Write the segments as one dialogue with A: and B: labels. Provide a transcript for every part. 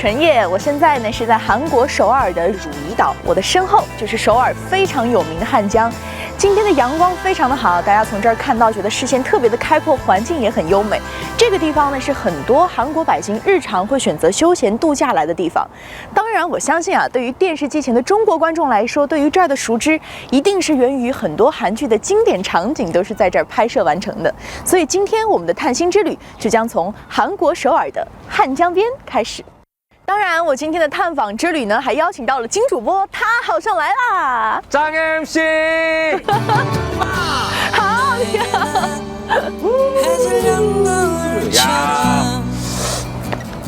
A: 纯叶，我现在呢是在韩国首尔的汝矣岛，我的身后就是首尔非常有名的汉江。今天的阳光非常的好，大家从这儿看到，觉得视线特别的开阔，环境也很优美。这个地方呢是很多韩国百姓日常会选择休闲度假来的地方。当然，我相信啊，对于电视机前的中国观众来说，对于这儿的熟知一定是源于很多韩剧的经典场景都是在这儿拍摄完成的。所以今天我们的探星之旅就将从韩国首尔的汉江边开始。当然，我今天的探访之旅呢，还邀请到了金主播，他好上来啦！
B: 张 MC，
A: 好，你好。
B: 呀，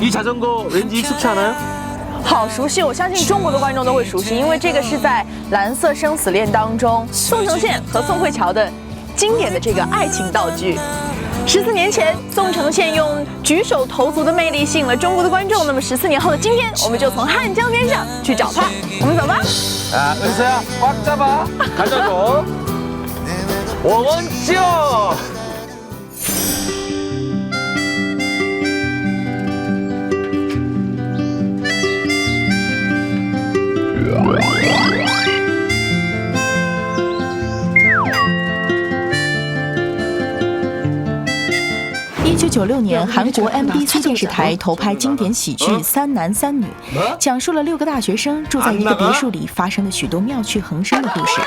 B: 이 자전거 왠지 익숙치 않아요？
A: 好熟悉，我相信中国的观众都会熟悉，因为这个是在《蓝色生死恋》当中宋承宪和宋慧乔的经典的这个爱情道具。14年前，宋承宪用举手投足的魅力吸引了中国的观众。那么14年后的今天，我们就从汉江边上去找他。我们走吧。
B: 아, 은서야, 꽉 잡아. 가자고. 원원쇼.1996
A: 年，韩国 MBC 电视台投拍经典喜剧《三男三女》，讲述了6个大学生住在一个别墅里发生了许多妙趣横生的故事。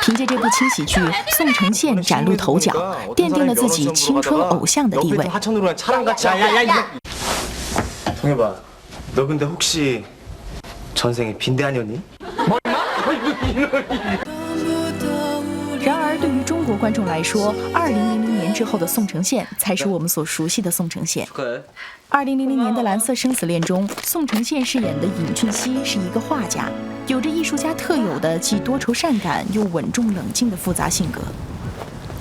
A: 凭借这部轻喜剧，宋承宪崭露头角，奠定了自己青春偶像的地位。
C: 동해봐, 너 근데 혹시 전생에 빈대 아니었니?
A: 然而，对于中国观众来说，2000年之后的宋承宪才是我们所熟悉的宋承宪。2000年的《蓝色生死恋》中，宋承宪饰演的尹俊熙是一个画家，有着艺术家特有的既多愁善感又稳重冷静的复杂性格。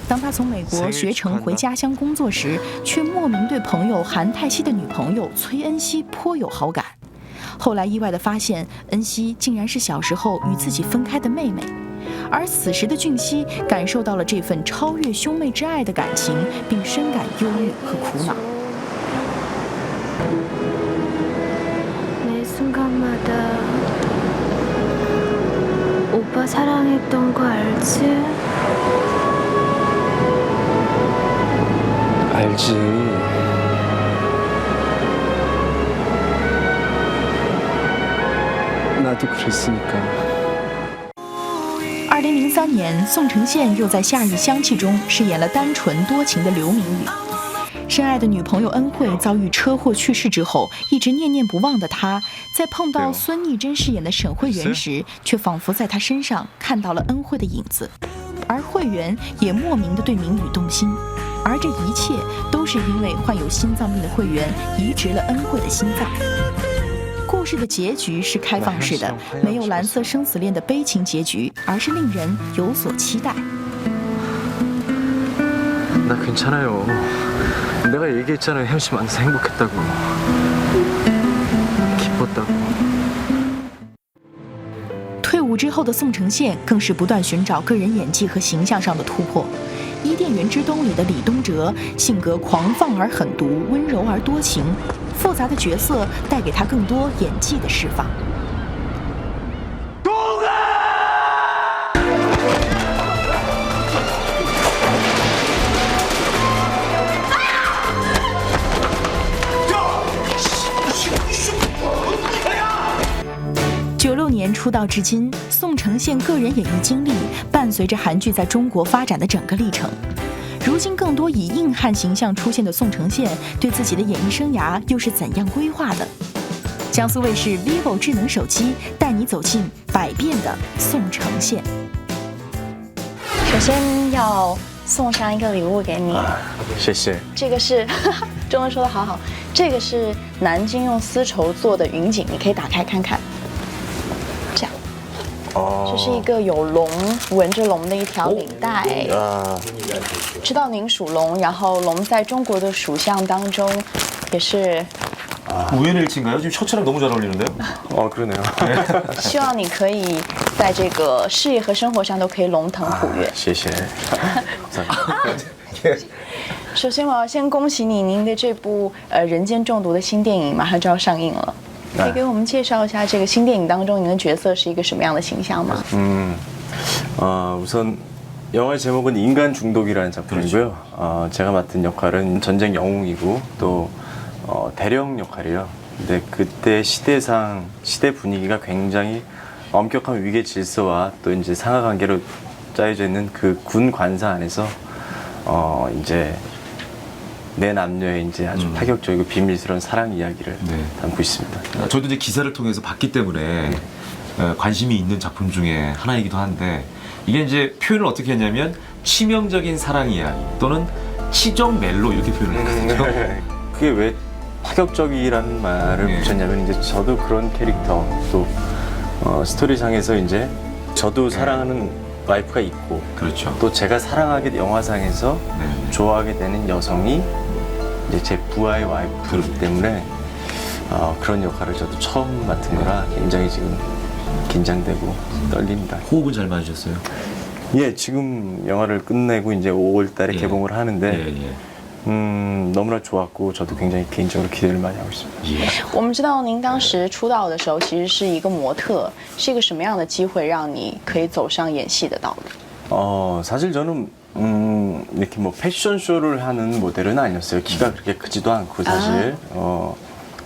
A: 当他从美国学成回家乡工作时，却莫名对朋友韩泰熙的女朋友崔恩熙颇有好感。后来意外地发现，恩熙竟然是小时候与自己分开的妹妹。 而此时的俊熙感受到了这份超越兄妹之爱的感情，并深感忧郁和苦恼。
D: 매 순간마다 오빠 사랑했던 거 알지?
C: 알지. 나도 그랬으니까.
A: 2003年，宋承宪又在《夏日香气》中饰演了单纯多情的刘明宇。深爱的女朋友恩惠遭遇车祸去世之后，一直念念不忘的他，在碰到孙艺珍饰演的沈慧媛时，却仿佛在她身上看到了恩惠的影子，而慧媛也莫名的对明宇动心。而这一切都是因为患有心脏病的慧媛移植了恩惠的心脏。 故事的结局是开放式的，没有蓝色生死恋的悲情结局，而是令人有所期待。
C: 나 괜찮아요. 내가 얘기했잖아요. 혜연 씨 만나서 행복했다고. 기뻤다고.
A: 退伍之后的宋承宪更是不断寻找个人演技和形象上的突破。《伊甸园之冬》里的李东哲性格狂放而狠毒，温柔而多情，复杂的角色带给他更多演技的释放。 96年出道至今，宋承宪个人演艺经历伴随着韩剧在中国发展的整个历程。如今，更多以硬汉形象出现的宋承宪，对自己的演艺生涯又是怎样规划的？江苏卫视 vivo 智能手机带你走进百变的宋承宪。首先要送上一个礼物给你，
C: 谢谢。
A: 这个是中文说的好好，这个是南京用丝绸做的云锦，你可以打开看看。 这是一个有龙纹着龙的一条领带。知道您属龙，然后龙在中国的属相当中也是。
E: 우연일치인가요? 지금 셔츠랑 너무 잘 어울리는데요?
C: 그러네요.
A: 希望你可以在这个事业和生活上都可以龙腾虎跃。
C: 谢谢。
A: 首先，我要先恭喜你，您的这部人间中毒》的新电影马上就要上映了。可以给我们介绍一下这个新电影当中您的角色是一个什么样的形象吗？
C: 우선 영화의 제목은 인간 중독이라는 작품이고요. 제가 맡은 역할은 전쟁 영웅이고 또 대령 역할이에요. 근데 그때 시대상 시대 분위기가 굉장히 엄격한 위계 질서와 또 이제 상하 관계로 짜여져 있는 그 군 관사 안에서 이제 내 남녀의 이제 아주 파격적이고 비밀스러운 사랑 이야기를 담고 있습니다.
E: 저도 이제 기사를 통해서 봤기 때문에 관심이 있는 작품 중에 하나이기도 한데 이게 이제 표현을 어떻게 했냐면 치명적인 사랑 이야기 또는 치정 멜로 이렇게 표현을 했거든요.
C: 그게 왜 파격적이라는 말을 붙였냐면 이제 저도 그런 캐릭터 또 스토리상에서 이제 저도 사랑하는 와이프가 있고
E: 그렇죠.
C: 또 제가 사랑하게 영화상에서 좋아하게 되는 여성이 이제 제 부하의 와이프이기 때문에 그런 역할을 저도 처음 맡은 거라 굉장히 지금 긴장되고 떨립니다.
E: 호흡은 잘 맞으셨어요?
C: 예, 지금 영화를 끝내고 이제 5월 달에
E: 예.
C: 개봉을 하는데 너무나 좋았고 저도 굉장히 개인적으로 기대를 많이 하고 있습니다.
A: 我们知道您当时出道的时候其实是一个模特，是一个什么样的机会让你可以走上演戏的道路？
C: 사실 저는 이렇게 뭐 패션쇼를 하는 모델은 아니었어요. 키가 그렇게 크지도 않고 사실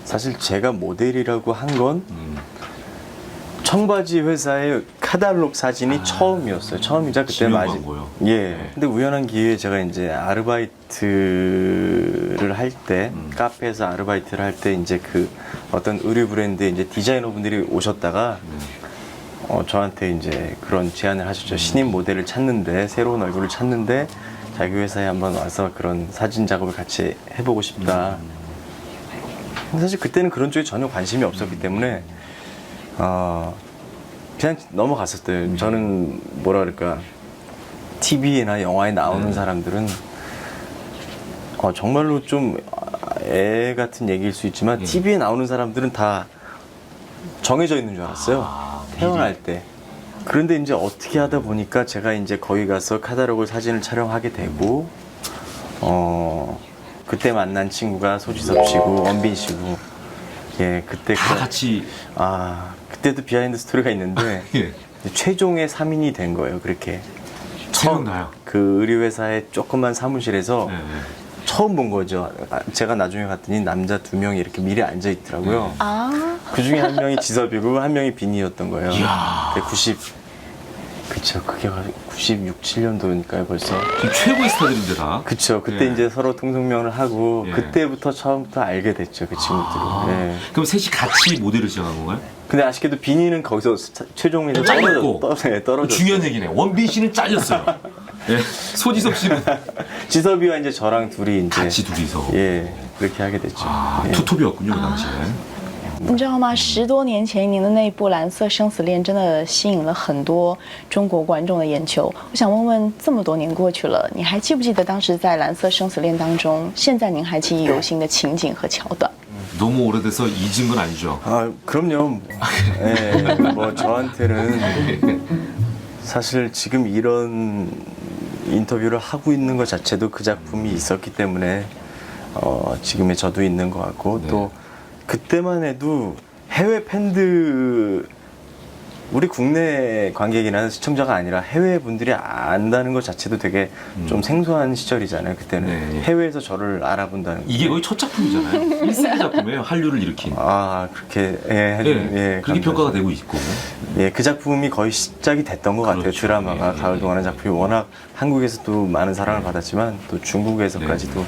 C: 사실 제가 모델이라고 한 건 청바지 회사의 카탈로그 사진이 처음이었어요. 처음이자 그때 예. 근데 우연한 기회에 제가 이제 아르바이트를 할 때 카페에서 아르바이트를 할 때 이제 그 어떤 의류 브랜드 이제 디자이너 분들이 오셨다가 저한테 이제 그런 제안을 하셨죠. 신인 모델을 찾는데 새로운 얼굴을 찾는데 자기 회사에 한번 와서 그런 사진 작업을 같이 해보고 싶다. 사실 그때는 그런 쪽에 전혀 관심이 없었기 때문에 그냥 넘어갔었어요. 저는 뭐라 그럴까 TV나 영화에 나오는 사람들은 정말로 좀 애 같은 얘기일 수 있지만 TV에 나오는 사람들은 다 정해져 있는 줄 알았어요. 태어날 때. 그런데 이제 어떻게 하다 보니까 제가 이제 거기 가서 카탈로그 사진을 촬영하게 되고 그때 만난 친구가 소지섭 씨고 원빈 씨고 예 그때
E: 다 같이
C: 그때도 비하인드 스토리가 있는데
E: 예.
C: 최종의 3인이 된 거예요. 그렇게
E: 처음 나요.
C: 그 의류회사의 조그만 사무실에서 처음 본 거죠. 제가 나중에 갔더니 남자 2명이 이렇게 미리 앉아 있더라고요. 그 중에 한 명이 지섭이고 한 명이 빈이었던 거예요. 그쵸. 그게 96, 7년도니까요 벌써.
E: 지금 최고의 스타들인데 다.
C: 그쵸. 그때 이제 서로 통성명을 하고 그때부터 처음부터 알게 됐죠. 그 친구들을.
E: 그럼 셋이 같이 모델을 시작한 건가요?
C: 근데 아쉽게도 빈이는 거기서 최종에서 떨어졌어요.
E: 중요한 얘기네. 원빈 씨는 잘렸어요. 예. 소지섭 씨는
C: 지섭이와 이제 저랑 둘이 이제
E: 같이 둘이서
C: 그렇게 하게 됐죠.
E: 투톱이었군요 그 당시에.
A: 你知道吗？10多年前，您的那部《蓝色生死恋》真的吸引了很多中国观众的眼球。我想问问，这么多年过去了，你还记不记得当时在《蓝色生死恋》当中，现在您还记忆犹新的情景和桥段？
E: 너무 오래돼서 잊은 건 아니죠?
C: 그럼요. 예, 뭐 저한테는 사실 지금 이런 인터뷰를 하고 있는 것 자체도 그 작품이 있었기 때문에 지금의 저도 있는 것 같고 또 그때만 해도 해외 팬들 우리 국내 관객이나 시청자가 아니라 해외 분들이 안다는 것 자체도 되게 좀 생소한 시절이잖아요. 그때는 해외에서 저를 알아본다는
E: 이게 거의 첫 작품이잖아요. 1세기 작품이에요. 한류를 일으킨.
C: 그렇게
E: 그렇게 평가가 되고 있고.
C: 그 작품이 거의 시작이 됐던 것 같아요. 드라마가 가을 동안의 작품이 워낙 한국에서도 많은 사랑을 받았지만 또 중국에서까지도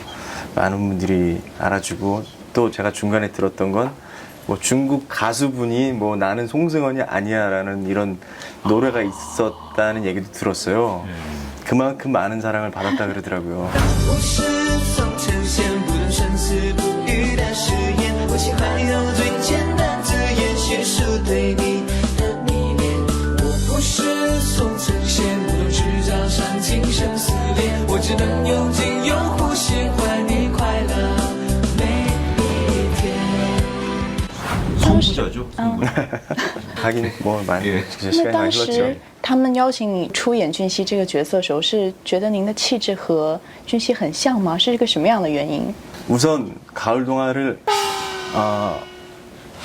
C: 많은 분들이 알아주고 또 제가 중간에 들었던 건 뭐 중국 가수분이 뭐 나는 송승헌이 아니야라는 이런 노래가 있었다는 얘기도 들었어요. 그만큼 많은 사랑을 받았다 그러더라고요.
E: 성부자죠.
C: 하긴 뭐 많이 시간이 많이 흘렀죠.
A: 他们邀请你出演俊熙这个角色的时候，是觉得您的气质和俊熙很像吗？是一个什么样的原因？
C: 우선 가을 동화를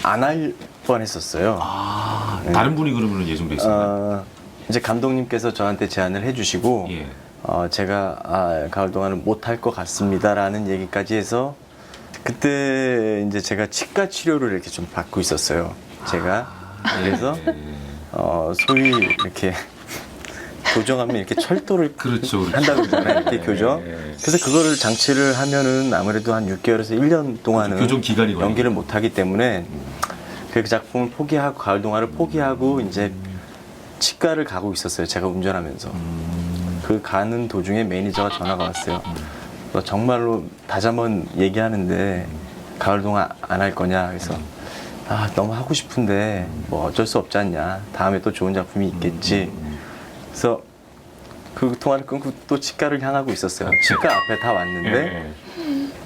C: 안 할 뻔했었어요.
E: 아, 다른 분이 그러면 예정돼 있었나요?
C: 이제 감독님께서 저한테 제안을 해주시고
E: 예.
C: 제가 가을 동안은 못 할 것 같습니다라는 얘기까지 해서 그때 이제 제가 치과 치료를 이렇게 좀 받고 있었어요. 제가 그래서 소위 이렇게 교정하면 이렇게 철도를
E: 그렇죠.
C: 한다고 그러잖아요. 이렇게 교정. 그래서 그거를 장치를 하면은 아무래도 한 6개월에서 1년 동안은
E: 교정 기간이
C: 연기를 못 하기 때문에 그 작품을 포기하고 가을 동화를 포기하고 이제 치과를 가고 있었어요. 제가 운전하면서. 그 가는 도중에 매니저가 전화가 왔어요. 너 정말로 다시 한번 얘기하는데 가을 동화 안 할 거냐? 그래서 너무 하고 싶은데 뭐 어쩔 수 없지 않냐. 다음에 또 좋은 작품이 있겠지. 그래서 그 통화를 끊고 또 치과를 향하고 있었어요. 치과 앞에 다 왔는데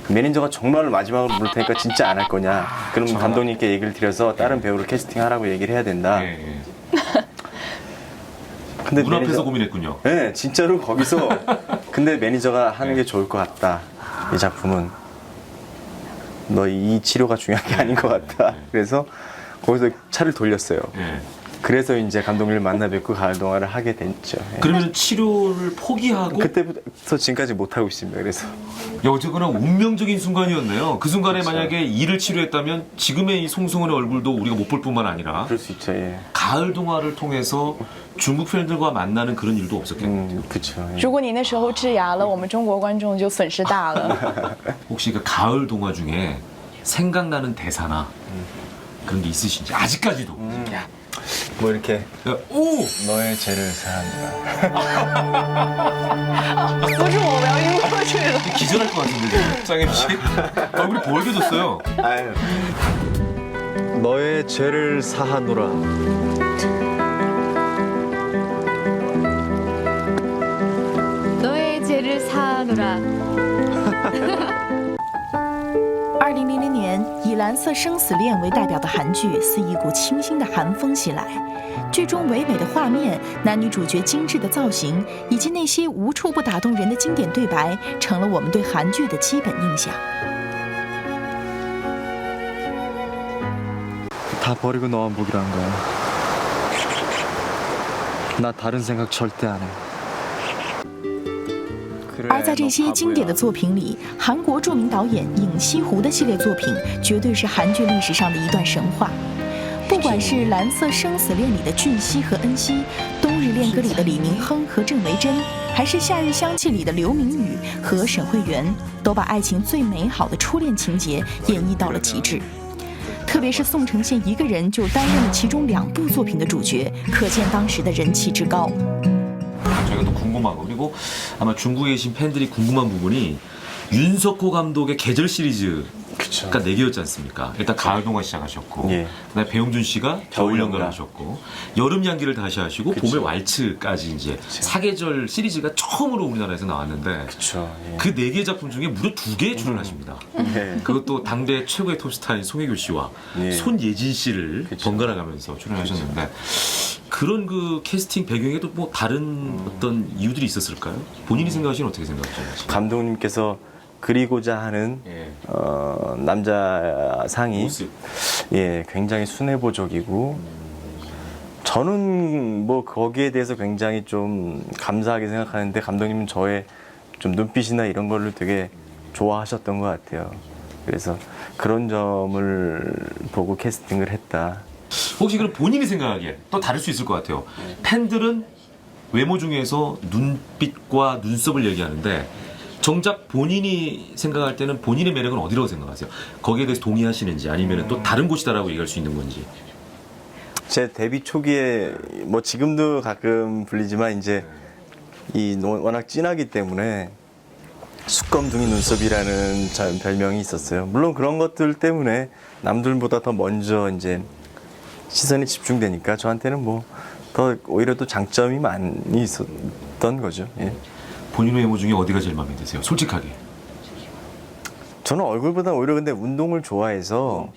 C: 매니저가 정말로 마지막으로 물을 테니까 진짜 안 할 거냐. 그럼 감독님께 얘기를 드려서 다른 배우를 캐스팅하라고 얘기를 해야 된다. 근데
E: 문 앞에서 고민했군요.
C: 네, 진짜로 거기서 근데 매니저가 하는 게 좋을 것 같다. 이 작품은 너 이 치료가 중요한 게 아닌 것 같다. 그래서 거기서 차를 돌렸어요. 그래서 이제 감독님을 만나 뵙고 가을 동화를 하게 됐죠.
E: 그러면 치료를 포기하고
C: 그때부터 지금까지 못 하고 있습니다. 그래서
E: 어쨌거나 운명적인 순간이었네요. 그 순간에 만약에 이를 치료했다면 지금의 이 송승헌의 얼굴도 우리가 못 볼 뿐만 아니라
C: 그럴 수 있죠. 예.
E: 가을 동화를 통해서 중국 팬들과 만나는 그런 일도 없었겠네요.
C: 그렇죠.
A: 如果你那时候治牙了，我们中国观众就损失大了。
E: 혹시 그 가을 동화 중에 생각나는 대사나 그런 게 있으신지 아직까지도.
C: 뭐 이렇게
E: 오!
C: 너의 죄를 사한다.
A: 不是我要晕过去了。
E: 기절할 것 같은데 지금 짱임 씨 얼굴이 벌개졌어요.
C: 아유. 너의 죄를 사하노라.
D: 너의 죄를 사하노라.
A: 2000年，以《蓝色生死恋》为代表的韩剧似一股清新的寒风袭来。剧中唯美的画面、男女主角精致的造型，以及那些无处不打动人的经典对白，成了我们对韩剧的基本印象。
C: 다 버리고 너만 보기로 한 거야. 나 다른 생각 절대 안 해.
A: 而在这些经典的作品里，韩国著名导演尹锡湖的系列作品绝对是韩剧历史上的一段神话。不管是《蓝色生死恋》里的俊熙和恩熙，《冬日恋歌》里的李明亨和郑维珍，还是《夏日香气》里的刘明宇和沈慧媛，都把爱情最美好的初恋情节演绎到了极致。特别是宋承宪一个人就担任了其中2部作品的主角，可见当时的人气之高。
E: 저희가 또 궁금한 거 그리고 아마 중국에 계신 팬들이 궁금한 부분이 윤석호 감독의 계절 시리즈가 4개였지 않습니까? 일단 가을 동화 시작하셨고 그다음에 배용준 씨가 겨울 연가를 하셨고 여름 향기를 다시 하시고 봄의 왈츠까지 이제 4계절 시리즈가 처음으로 우리나라에서 나왔는데 그 4개 작품 중에 무려 2개에 출연하십니다. 그것도 당대 최고의 톱스타인 송혜교 씨와 손예진 씨를 번갈아 가면서 출연하셨는데 그런 그 캐스팅 배경에도 뭐 다른 어떤 이유들이 있었을까요? 본인이 생각하시는 어떻게 생각하시는지?
C: 감독님께서 그리고자 하는 남자 상이 굉장히 순애보적이고 저는 뭐 거기에 대해서 굉장히 좀 감사하게 생각하는데 감독님은 저의 좀 눈빛이나 이런 거를 되게 좋아하셨던 것 같아요. 그래서 그런 점을 보고 캐스팅을 했다.
E: 혹시 그럼 본인이 생각하기에 또 다를 수 있을 것 같아요. 팬들은 외모 중에서 눈빛과 눈썹을 얘기하는데 정작 본인이 생각할 때는 본인의 매력은 어디라고 생각하세요? 거기에 대해서 동의하시는지 아니면 또 다른 곳이다라고 얘기할 수 있는 건지.
C: 제 데뷔 초기에 뭐 지금도 가끔 불리지만 이제 이 워낙 진하기 때문에 수검둥이 눈썹이라는 별명이 있었어요. 물론 그런 것들 때문에 남들보다 더 먼저 이제 시선이 집중되니까 저한테는 뭐 더 오히려 또 장점이 많이 있었던 거죠. 예.
E: 본인 외모 중에 어디가 제일 마음에 드세요? 솔직하게.
C: 저는 얼굴보다 오히려 근데 운동을 좋아해서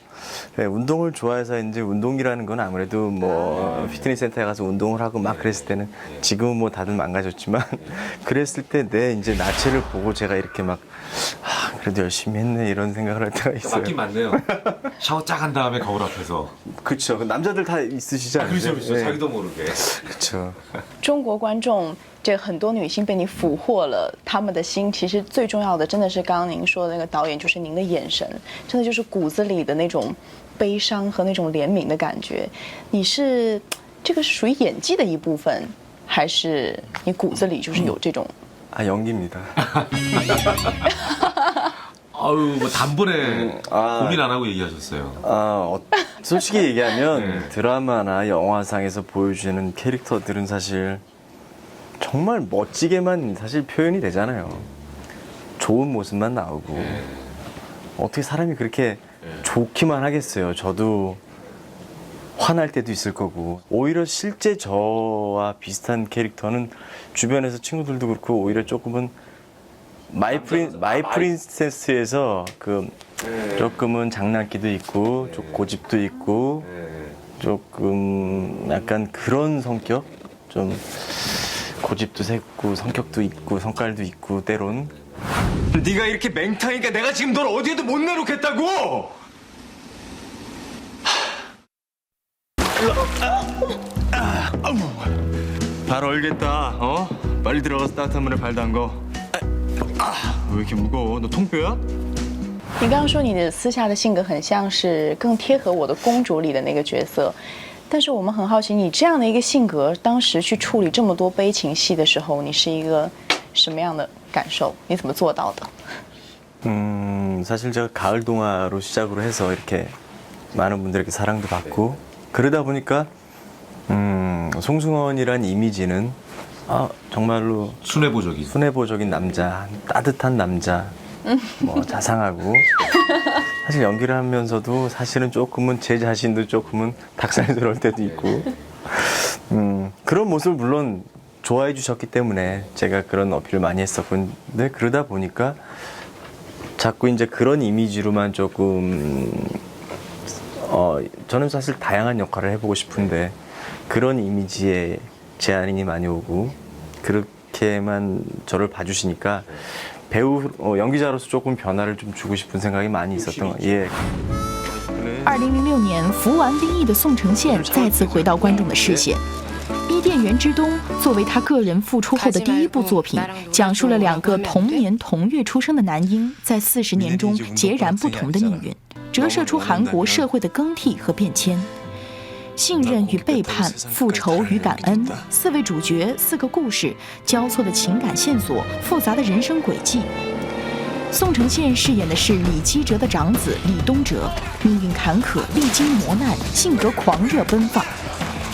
C: 운동을 좋아해서 이제 운동이라는 건 아무래도 뭐 피트니스 센터에 가서 운동을 하고 막 그랬을 때는 지금은 뭐 다들 망가졌지만 그랬을 때 내 이제 나체를 보고 제가 이렇게 막 그래도 열심히 했네 이런 생각을 할 때가 있어요.
E: 맞긴 맞네요. 샤워 쫙 한 다음에 거울 앞에서.
C: 그렇죠. 남자들 다 있으시지 않으세요?
E: 그렇죠, 그렇죠.
C: 네.
E: 자기도 모르게.
C: 그렇죠.
A: 中国观众，这很多女性被你俘获了她们的心。其实最重要的，真的是刚刚您说的那个导演，就是您的眼神，真的就是骨子里的那种悲伤和那种怜悯的感觉。你是这个是属于演技的一部分，还是你骨子里就是有这种？
C: 아 연기입니다.
E: 아유, 뭐 단번에
C: 아.
E: 고민 안 하고 얘기하셨어요.
C: 솔직히 얘기하면
E: 네.
C: 드라마나 영화상에서 보여주는 캐릭터들은 사실 정말 멋지게만 사실 표현이 되잖아요. 좋은 모습만 나오고 어떻게 사람이 그렇게 좋기만 하겠어요. 저도 화날 때도 있을 거고 오히려 실제 저와 비슷한 캐릭터는 주변에서 친구들도 그렇고 오히려 조금은 마이 프린세스에서 그 조금은 장난기도 있고 좀 고집도 있고 조금 약간 그런 성격 좀 고집도 세고 성격도 있고 성깔도 있고 때론 네가 이렇게 맹탕이니까 내가 지금 널 어디에도 못 내놓겠다고. 발 얼겠다. 어? 빨리 들어가서 따뜻한 물에 발 담궈. 왜 이렇게 무거워? 너 통뼈야?
A: 你刚刚说你的私下的性格很像是更贴合我的公主里的那个角色，但是我们很好奇，你这样的一个性格，当时去处理这么多悲情戏的时候，你是一个什么样的感受？你怎么做到的？
C: 사실 제가 가을 동화로 시작으로 해서 이렇게 많은 분들에게 사랑도 받고 그러다 보니까 송승헌이란 이미지는 정말로 순애보적인 남자, 따뜻한 남자, 뭐 자상하고 사실 연기를 하면서도 사실은 조금은 제 자신도 조금은 닭살스러울 때도 있고 그런 모습을 물론 좋아해 주셨기 때문에 제가 그런 어필을 많이 했었고 근데 그러다 보니까 자꾸 이제 그런 이미지로만 조금 저는 사실 다양한 역할을 해보고 싶은데 그런 이미지에 제한이 많이 오고 그렇게만 저를 봐주시니까 배우 연기자로서 조금 변화를 좀 주고 싶은 생각이 많이 있었던 거 예.
A: 2006年服完兵役的宋承宪再次回到观众的视线。《伊甸园之冬》作为他个人复出后的第一部作品，讲述了两个同年同月出生的男婴在40年中截然不同的命运，折射出韩国社会的更替和变迁。信任与背叛，复仇与感恩，4位主角，4个故事，交错的情感线索，复杂的人生轨迹。宋承宪饰演的是李基哲的长子李东哲，命运坎坷，历经磨难，性格狂热奔放。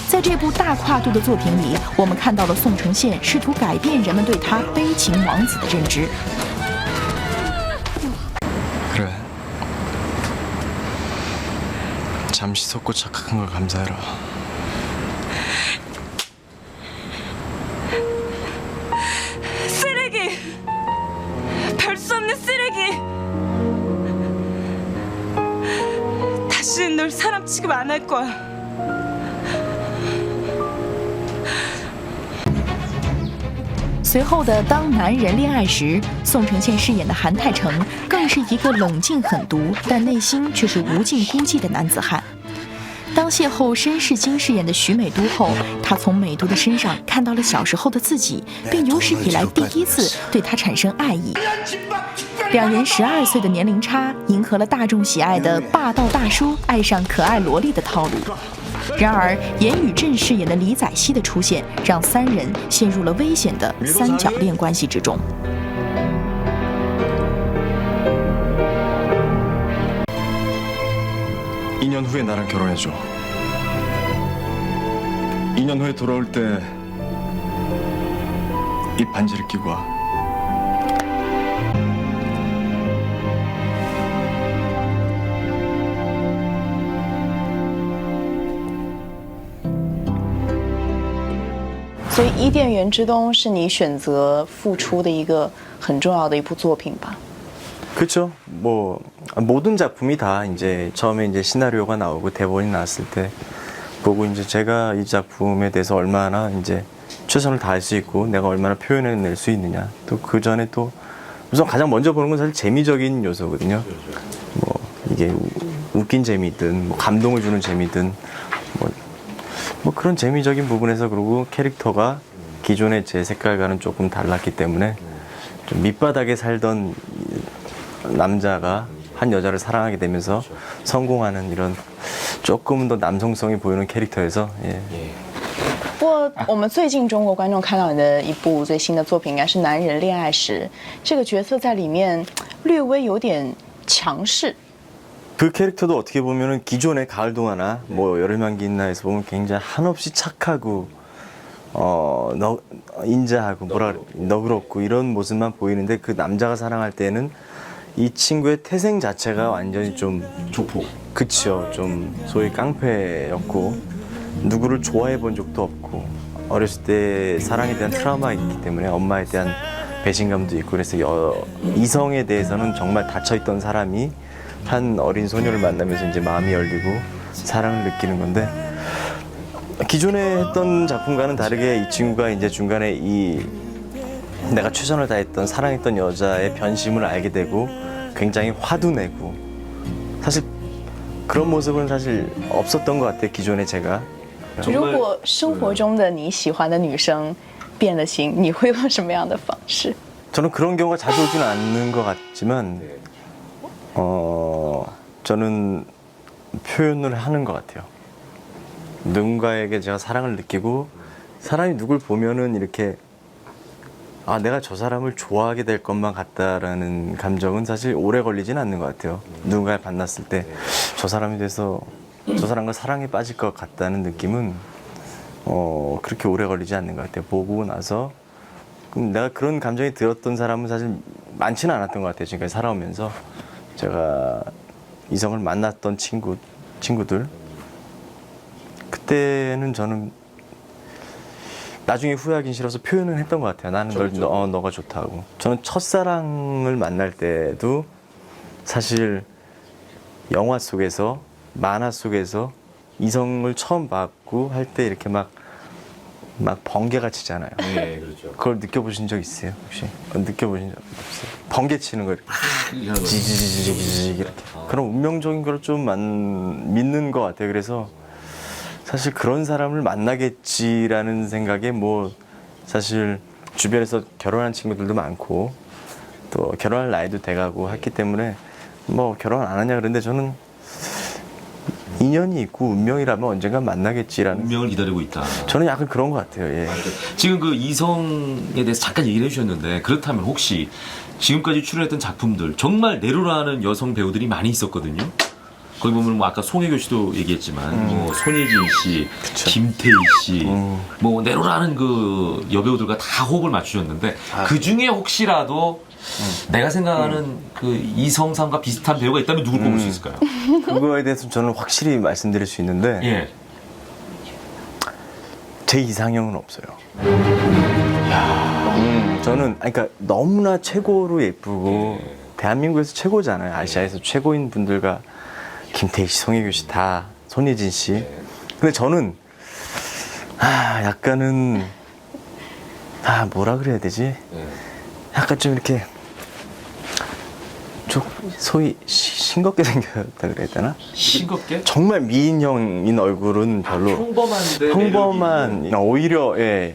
A: 在这部大跨度的作品里，我们看到了宋承宪试图改变人们对他悲情王子的认知。
C: 그래. 잠시 속고 착각한 걸 감사해라.
F: 쓰레기! 별 수 없는 쓰레기! 다시는 널 사람 취급 안 할 거야.
A: 随后的《当男人恋爱时》，宋承宪饰演的韩泰成更是一个冷静狠毒，但内心却是无尽孤寂的男子汉。当邂逅申世京饰演的徐美都后，他从美都的身上看到了小时候的自己，并有史以来第一次对他产生爱意。两人12岁的年龄差，迎合了大众喜爱的霸道大叔爱上可爱萝莉的套路。 然而，严宇镇饰演的李宰熙的出现，让3人陷入了危险的三角恋关系之中。
C: 2년 후에 나랑 결혼해줘. 2년 후에 돌아올 때 이 반지를 끼고 와.
A: 《所以《伊甸园之冬》是你选择复出的一个很重要的一部作品吧？
C: 그렇죠. 뭐 모든 작품이 다 이제 처음에 이제 시나리오가 나오고 대본이 나왔을 때 보고 이제 제가 이 작품에 대해서 얼마나 이제 최선을 다할 수 있고 내가 얼마나 표현해낼 수 있느냐 또 그 전에 또 우선 가장 먼저 보는 건 사실 재미적인 요소거든요. 뭐 이게 웃긴 재미든 뭐 감동을 주는 재미든 뭐 그런 재미적인 부분에서 그리고 캐릭터가 기존의 제 색깔과는 조금 달랐기 때문에 좀 밑바닥에 살던 남자가 한 여자를 사랑하게 되면서 성공하는 이런 조금 더 남성성이 보이는 캐릭터에서 예.
G: 不过，我们最近中国观众看到你的一部最新的作品，应该是《男人恋爱时》。这个角色在里面略微有点强势。
C: 그 캐릭터도 어떻게 보면은 기존의 가을 동화나 뭐 여름향기 있나에서 보면 굉장히 한없이 착하고 인자하고 너그럽고 이런 모습만 보이는데 그 남자가 사랑할 때는 이 친구의 태생 자체가 완전히 좀
E: 조폭.
C: 그치요. 좀 소위 깡패였고 누구를 좋아해 본 적도 없고 어렸을 때 사랑에 대한 트라우마가 있기 때문에 엄마에 대한 배신감도 있고 그래서 이성에 대해서는 정말 닫혀있던 사람이 한 어린 소녀를 만나면서 이제 마음이 열리고 사랑을 느끼는 건데 기존에 했던 작품과는 다르게 이 친구가 이제 중간에 이 내가 최선을 다했던 사랑했던 여자의 변심을 알게 되고 굉장히 화도 내고 사실 그런 모습은 사실 없었던 것 같아요. 기존에 제가
G: 如果生活中的你喜欢的女生变了心，你会用什么样的方式？
C: 저는 그런 경우가 자주 오지는 않는 것 같지만 저는 표현을 하는 것 같아요. 누군가에게 제가 사랑을 느끼고 사람이 누굴 보면은 이렇게 아 내가 저 사람을 좋아하게 될 것만 같다라는 감정은 사실 오래 걸리진 않는 것 같아요. 누군가를 만났을 때 저 사람에 대해서 저 사람과 사랑에 빠질 것 같다는 느낌은 그렇게 오래 걸리지 않는 것 같아요. 보고 나서 그럼 내가 그런 감정이 들었던 사람은 사실 많지는 않았던 것 같아요. 지금까지 살아오면서 제가 이성을 만났던 친구들 그때는 저는 나중에 후회하긴 싫어서 표현을 했던 것 같아요. 나는 너가 좋다고. 저는 첫사랑을 만날 때도 사실 영화 속에서 만화 속에서 이성을 처음 봤고 할 때 이렇게 막 번개가 치잖아요.
E: 네, 그렇죠.
C: 그걸 느껴보신 적 있어요? 혹시? 느껴보신 적 없어요? 번개 치는 거 이렇게 지지지지지 이렇게 그런 운명적인 걸 좀 믿는 것 같아요. 그래서 사실 그런 사람을 만나겠지라는 생각에 뭐 사실 주변에서 결혼한 친구들도 많고 또 결혼할 나이도 돼가고 했기 때문에 뭐 결혼 안 하냐 그런데 저는 인연이 있고 운명이라면 언젠가 만나겠지라는
E: 운명을 기다리고 있다.
C: 저는 약간 그런 것 같아요. 예.
E: 지금 그 이성에 대해서 잠깐 얘기를 해주셨는데 그렇다면 혹시 지금까지 출연했던 작품들 정말 내로라는 여성 배우들이 많이 있었거든요. 거기 보면 뭐 아까 송혜교 씨도 얘기했지만 뭐 손예진 씨,
C: 그쵸.
E: 김태희 씨, 뭐 내로라는 그 여배우들과 다 호흡을 맞추셨는데 그 중에 혹시라도 내가 생각하는 그 이성상과 비슷한 배우가 있다면 누굴 꼽을 수 있을까요?
C: 그거에 대해서 저는 확실히 말씀드릴 수 있는데
E: 예.
C: 제 이상형은 없어요. 저는 그러니까 너무나 최고로 예쁘고 대한민국에서 최고잖아요. 아시아에서 최고인 분들과 김태희 씨, 송혜교 씨 다 손예진 씨. 근데 저는 약간은 뭐라 그래야 되지? 약간 좀 이렇게 좀 소위 싱겁게 생겼다 그래야 되나?
E: 싱겁게?
C: 정말 미인형인 얼굴은 별로 평범한 오히려 예.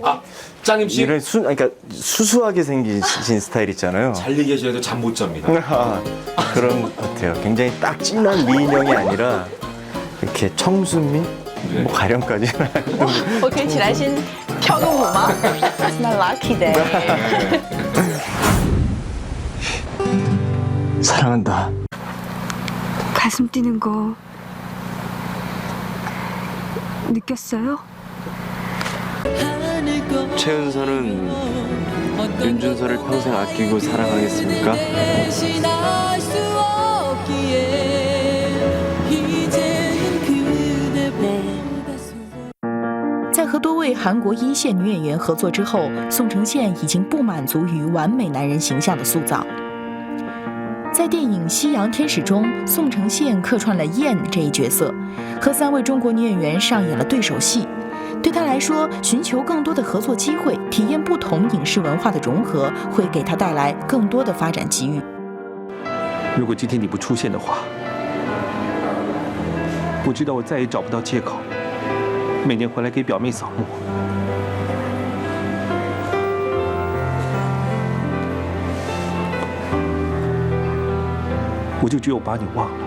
E: 짱임 씨
C: 이런 그러니까 수수하게 생기신 스타일 있잖아요.
E: 잘 얘기하셔야 돼요. 잠 못 잡니다.
C: 그런 것 같아요. 굉장히 딱 진한 미인형이 아니라 이렇게 청순미 뭐 가령까지
G: 我可以起来先跳个舞吗？It's my lucky day.
C: 사랑한다.
D: 가슴 뛰는 거 느꼈어요?
C: 최은서는 윤준서를 평생 아끼고 사랑하겠습니까?
A: 在和多位韩国一线女演员合作之后，宋承宪已经不满足于完美男人形象的塑造。在电影《西洋天使》中，宋承宪客串了燕这一角色，和3位中国女演员上演了对手戏。对他来说，寻求更多的合作机会，体验不同影视文化的融合，会给他带来更多的发展机遇。
H: 如果今天你不出现的话，我知道我再也找不到借口，每年回来给表妹扫墓。我就觉得我把你忘了。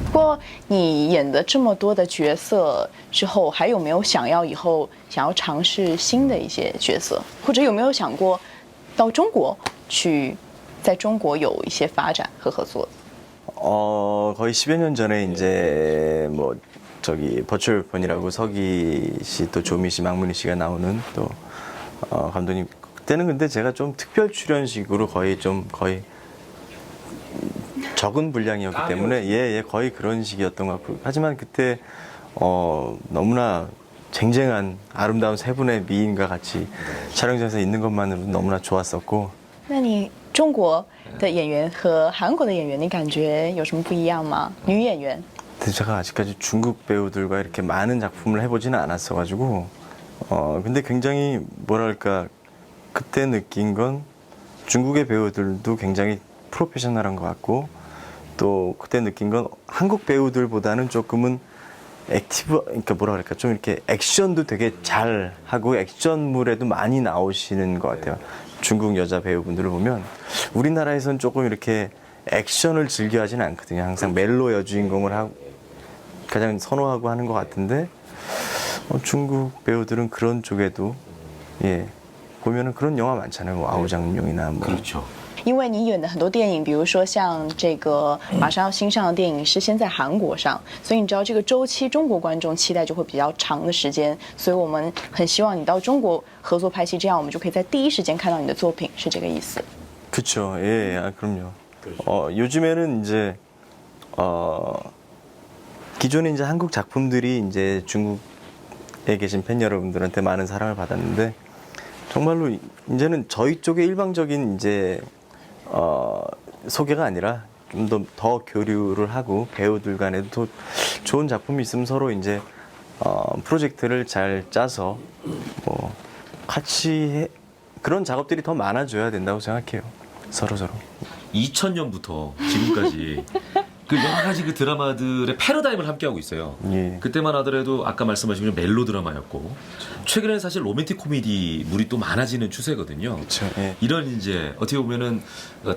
G: 不过，你演的这么多的角色之后，还有没有想要以后想要尝试新的一些角色，或者有没有想过到中国去，在中国有一些发展和合作？
C: 거의 10여 년 전에 이제 뭐 저기 버추얼폰이라고 서기 씨 또 조미 씨, 망문희 씨가 나오는 또 감독님 그때는 근데 제가 좀 특별 출연식으로 거의 적은 분량이었기 때문에 예 거의 그런 식이었던 것 같고 하지만 그때 너무나 쟁쟁한 아름다운 세 분의 미인과 같이 촬영장에서 있는 것만으로도 너무나 좋았었고.
G: 那你中国的演员和韩国的演员，你感觉有什么不一样吗？女演员？
C: 근데 제가 아직까지 중국 배우들과 이렇게 많은 작품을 해보지는 않았어가지고 근데 굉장히 뭐랄까 그때 느낀 건 중국의 배우들도 굉장히 프로페셔널한 것 같고 또 그때 느낀 건 한국 배우들보다는 조금은 액티브, 그러니까 뭐라 그럴까 좀 이렇게 액션도 되게 잘 하고 액션물에도 많이 나오시는 것 같아요. 중국 여자 배우분들을 보면 우리나라에선 조금 이렇게 액션을 즐겨하지는 않거든요. 항상 멜로 여주인공을 하고 가장 선호하고 하는 것 같은데 중국 배우들은 그런 쪽에도 예 보면은 그런 영화 많잖아요. 뭐 아우장룡이나 뭐.
E: 그렇죠.
G: 因为你演的很多电影，比如说像这个马上要新上的电影是先在韩国上，所以你知道这个周期中国观众期待就会比较长的时间，所以我们很希望你到中国合作拍戏，这样我们就可以在第一时间看到你的作品，是这个意思。
C: 그렇죠. 예, 그럼요. 요즘에는 이제 기존에 이제 한국 작품들이 이제 중국에 계신 팬 여러분들한테 많은 사랑을 받았는데 정말로 이제는 저희 쪽의 일방적인 이제 소개가 아니라 좀 더 교류를 하고 배우들 간에도 좋은 작품이 있으면 서로 이제 프로젝트를 잘 짜서 뭐 같이 그런 작업들이 더 많아져야 된다고 생각해요. 서로.
E: 2000년부터 지금까지 그 여러 가지 그 드라마들의 패러다임을 함께하고 있어요.
C: 예.
E: 그때만 하더라도 아까 말씀하신 멜로 드라마였고 최근에는 사실 로맨틱 코미디물이 또 많아지는 추세거든요.
C: 그쵸, 예.
E: 이런 이제 어떻게 보면은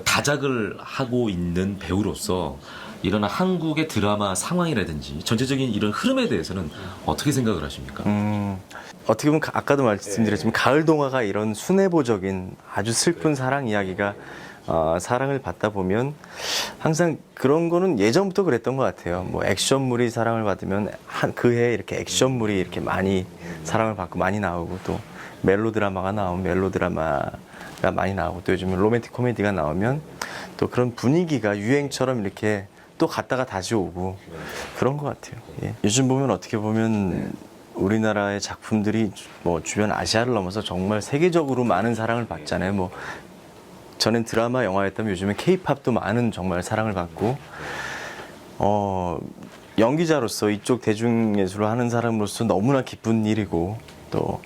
E: 다작을 하고 있는 배우로서 이런 한국의 드라마 상황이라든지 전체적인 이런 흐름에 대해서는 어떻게 생각을 하십니까?
C: 어떻게 보면 아까도 말씀드렸지만 가을 동화가 이런 순애보적인 아주 슬픈 사랑 이야기가 사랑을 받다 보면 항상 그런 거는 예전부터 그랬던 것 같아요. 뭐 액션물이 사랑을 받으면 그 해에 이렇게 액션물이 이렇게 많이 사랑을 받고 많이 나오고 또 멜로드라마가 나오면 멜로드라마가 많이 나오고 또 요즘 로맨틱 코미디가 나오면 또 그런 분위기가 유행처럼 이렇게 또 갔다가 다시 오고 그런 것 같아요. 예. 요즘 보면 어떻게 보면 우리나라의 작품들이 뭐 주변 아시아를 넘어서 정말 세계적으로 많은 사랑을 받잖아요. 뭐 전엔 드라마, 영화였다면 요즘엔 K-팝도 많은 정말 사랑을 받고 연기자로서 이쪽 대중예술을 하는 사람으로서 너무나 기쁜 일이고 또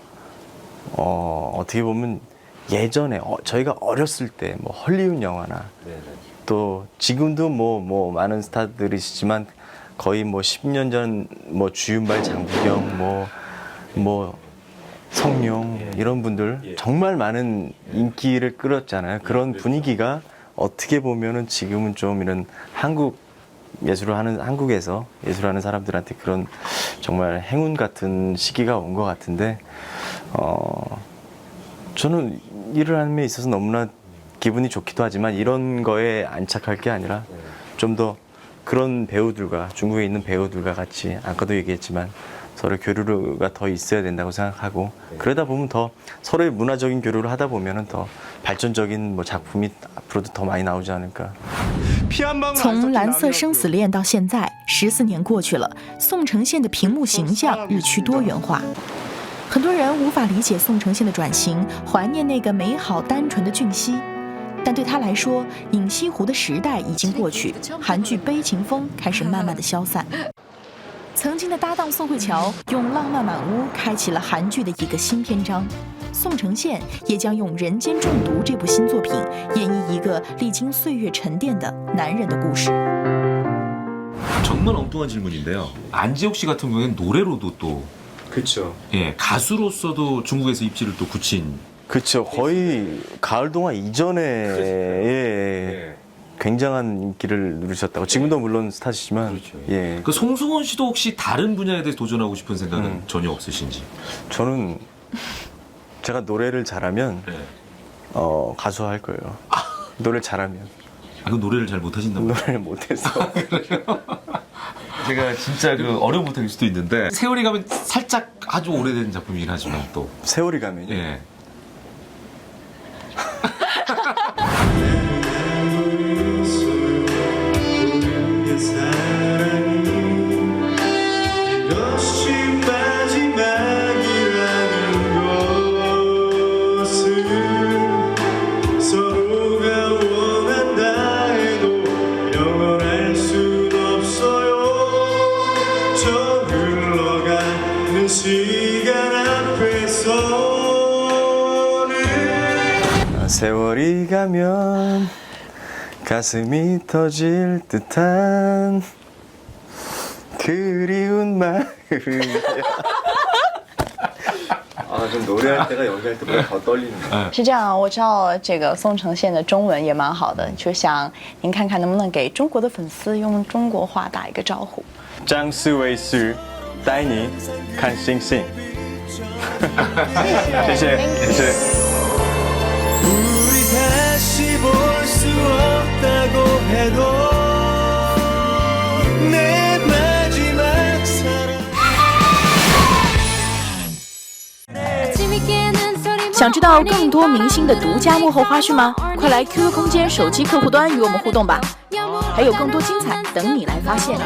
C: 어떻게 보면 예전에 저희가 어렸을 때 뭐 헐리우드 영화나 또 지금도 뭐 많은 스타들이시지만 거의 뭐 10년 전 뭐 주윤발, 장국영 뭐 성룡 이런 분들 정말 많은 인기를 끌었잖아요. 그런 분위기가 어떻게 보면은 지금은 좀 이런 한국 예술을 하는 한국에서 예술하는 사람들한테 그런 정말 행운 같은 시기가 온 것 같은데 저는 일을 하는 데 있어서 너무나 기분이 좋기도 하지만 이런 거에 안착할 게 아니라 좀 더 그런 배우들과 중국에 있는 배우들과 같이 아까도 얘기했지만 서로 교류가 더 있어야 된다고 생각하고 그러다 보면 더 서로의 문화적인 교류를 하다 보면은 더 발전적인 뭐 작품이 앞으로도 더 많이 나오지 않을까.
A: 从蓝色生死恋到现在14年过去了，宋承宪的屏幕形象日趋多元化。很多人无法理解宋承宪的转型，怀念那个美好单纯的俊熙。但对他来说，影西湖的时代已经过去，韩剧悲情风开始慢慢的消散。曾经的搭档宋慧乔用《浪漫满屋》开启了韩剧的一个新篇章，宋承宪也将用《人间中毒》这部新作品演绎一个历经岁月沉淀的男人的故事。
E: 정말 엉뚱한 질문인데요. 안지옥 씨 같은 경우에는 노래로도 또
C: 그렇죠.
E: 예, 가수로서도 중국에서 입지를 또 굳힌.
C: 그렇죠. 거의 가을 동화 이전에
E: 예.
C: 굉장한 인기를 누리셨다고. 지금도 물론 스타시지만.
E: 그렇죠.
C: 예.
E: 그 송승헌 씨도 혹시 다른 분야에 대해서 도전하고 싶은 생각은 전혀 없으신지?
C: 저는 제가 노래를 잘하면
E: 네.
C: 가수 할 거예요. 노래 잘하면.
E: 아, 그 노래를 잘 못하신다고?
C: 노래를 못해서.
E: 그래요? 제가 진짜 그 어려운 못할 수도 있는데 세월이 가면 살짝 아주 오래된 작품이긴 하지만 또
C: 세월이 가면요.
E: 예.
C: 세월이 가면 가슴이 터질 듯한 그리운 마음이야. 아, 좀 노래할 때가 연기할 때보다 더 떨리는.
G: 是这样，我知道这个宋承宪的中文也蛮好的，就想您看看能不能给中国的粉丝用中国话打一个招呼。
C: 张思维是带你看星星。谢谢，谢谢。
I: 다시 볼 수 없다고 해도 내 마지막 사랑
A: 想知道更多明星的独家幕后花絮吗？快来 QQ 空间手机客户端与我们互动吧，还有更多精彩等你来发现。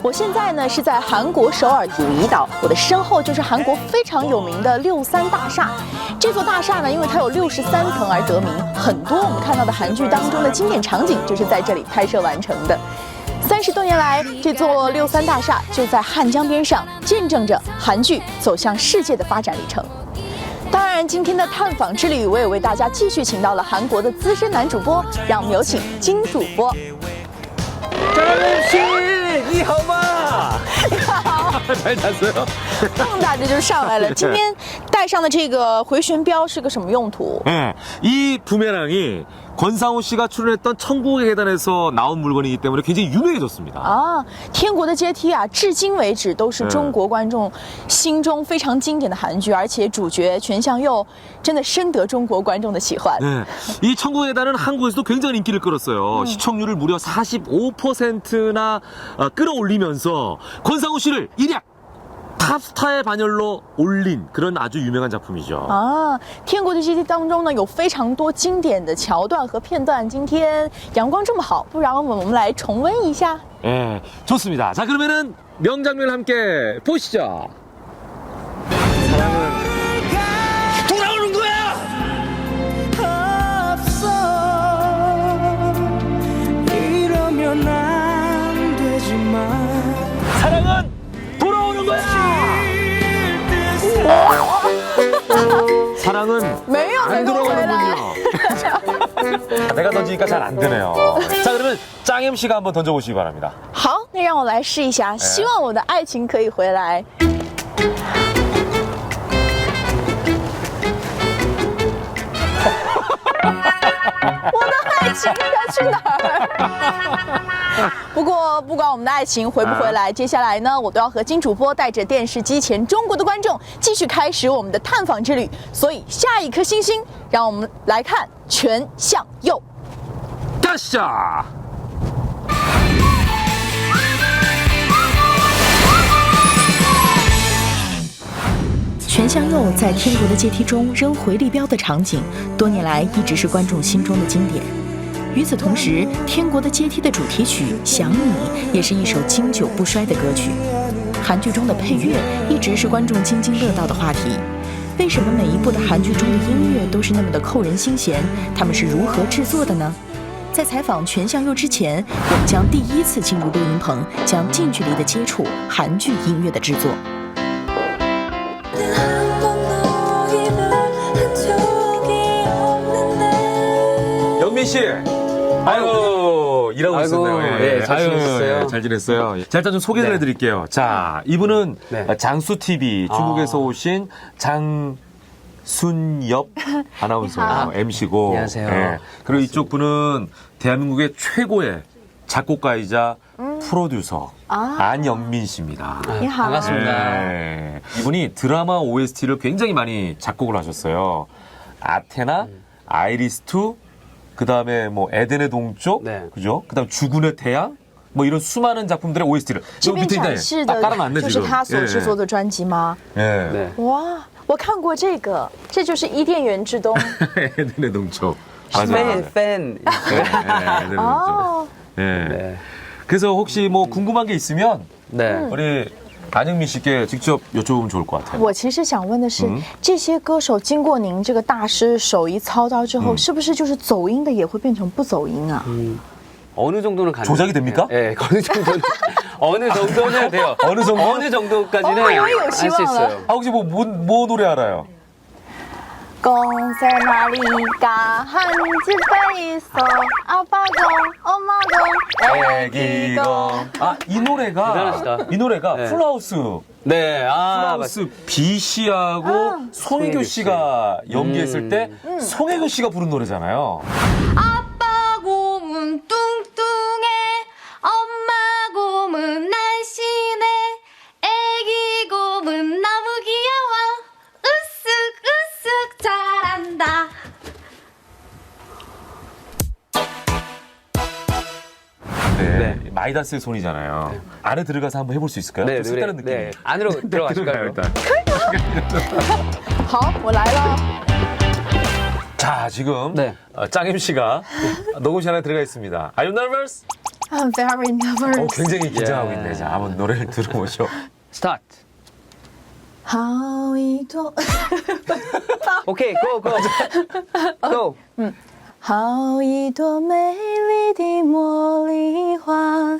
A: 我现在呢是在韩国首尔汝矣岛，我的身后就是韩国非常有名的63大厦。这座大厦呢，因为它有63层而得名，很多我们看到的韩剧当中的经典场景就是在这里拍摄完成的。30多年来，这座63大厦就在汉江边上，见证着韩剧走向世界的发展历程。当然，今天的探访之旅，我也为大家继续请到了韩国的资深男主播，让我们有请金主播。
B: 张恩熙，你好吗？
G: 你好，
B: 잘 잤어요?
G: 蹦跶着就上来了。今天带上的这个回旋镖是个什么用途？
E: 네, 이 부메랑이 권상우 씨가 출연했던 천국의 계단에서 나온 물건이기 때문에 굉장히 유명해졌습니다.
G: 啊，天国的阶梯啊，至今为止都是中国观众心中非常经典的韩剧，而且主角全相佑真的深得中国观众的喜欢。
E: 네, 이 천국의 계단은 한국에서도 굉장히 인기를 끌었어요. 시청률을 무려 45%나 끌어올리면서 권상우 씨를 일약 탑스타의 반열로 올린 그런 아주 유명한 작품이죠.
G: 啊，天国的阶梯当中呢，有非常多经典的桥段和片段。今天阳光这么好，不然我们来重温一下。
E: 예, 좋습니다. 자, 그러면은 명장면 함께 보시죠.
I: 돌아오는 거야! 없어 이러면 안 되지만
B: 사랑은 돌아오는 거야!
E: 사랑은
G: 没有
E: 안
G: 没有回来。
E: 들어오는군요. 내가 던지니까 잘 안 되네요. 자, 그러면 짱엠 씨가 한번 던져보시기 바랍니다.
G: 好，那让我来试一下，希望我的爱情可以回来。我的爱情该去哪儿？不过，不管我们的爱情回不回来，接下来呢，我都要和金主播带着电视机前中国的观众继续开始我们的探访之旅。所以，下一颗星星，让我们来看全相佑。
E: 다시자.
A: 全相佑在《天国的阶梯》中扔回力镖的场景，多年来一直是观众心中的经典。与此同时，《天国的阶梯》的主题曲《想你》也是一首经久不衰的歌曲。韩剧中的配乐一直是观众津津乐道的话题。为什么每一部的韩剧中的音乐都是那么的扣人心弦？他们是如何制作的呢？在采访全相佑之前，我们将第一次进入录音棚，将近距离的接触韩剧音乐的制作。
E: 영민 씨, 아이고 일하고 있었네요.
B: 예, 잘 지냈어요?
E: 잘 지냈어요. 자, 일단 좀 소개를 해드릴게요. 자, 이분은 장수 TV 중국에서 오신 장순엽 아나운서 MC고.
B: 안녕하세요.
E: 예. 그리고 이쪽 분은 대한민국의 최고의 작곡가이자 프로듀서 안영민 씨입니다.
B: 반갑습니다.
E: 예. 이분이 드라마 OST를 굉장히 많이 작곡을 하셨어요. 아테나, 아이리스2, 그 다음에 뭐 에덴의 동쪽, 그죠? 그 다음 주군의 태양, 뭐 이런 수많은 작품들의 OST를
G: 这边展示的就是他所制作的专辑吗？
E: 예.
G: 哇，我看过这个，这就是伊甸园之冬。
E: 에덴의 동쪽. 맞아요.
B: 팬.
E: 에덴의 동쪽. 예. 그래서 혹시 뭐 궁금한 게 있으면 우리 안영민 씨께 직접 여쭤보면 좋을 것 같아요.
G: 我其实想问的是，这些歌手经过您这个大师手艺操刀之后，是不是就是走音的也会变成不走音啊？
B: 어느 정도는 가능.
E: 조작이 됩니까?
B: 네, 어느 정도는 돼요.
E: 어느 정도?
B: 어느 정도까지는 할 수 있어요.
E: 아, 혹시 뭐 노래 알아요?
G: 公在哪里嘎汉字背诵阿爸公엄마公
E: 애기공. 아, 이 노래가
B: 네.
E: 풀하우스.
B: 네,
E: 플라우스 B 씨하고 송혜교 씨가 연기했을 때 송혜교 씨가 부른 노래잖아요.
J: 아빠 곰은 뚱뚱해 엄마 곰은 날씬해 애기 곰은 너무 귀여워 으쓱 잘한다.
E: 네. 마이다스의 손이잖아요. 안에 들어가서 한번 해볼 수 있을까요?
B: 네,
E: 좀 색다른 느낌.
B: 네. 안으로 들어가실까요?
E: 일단.
G: 好，我来了。
E: 자, 지금 짱임 씨가 녹음실 안에 들어가 있습니다. Are you nervous?
G: I'm very nervous.
E: 굉장히 긴장하고 있네. 자, 한번 노래를 들어보죠.
B: 스타트.
G: 好一朵
B: 오케이, go. go.
G: 好一朵美丽的茉莉花，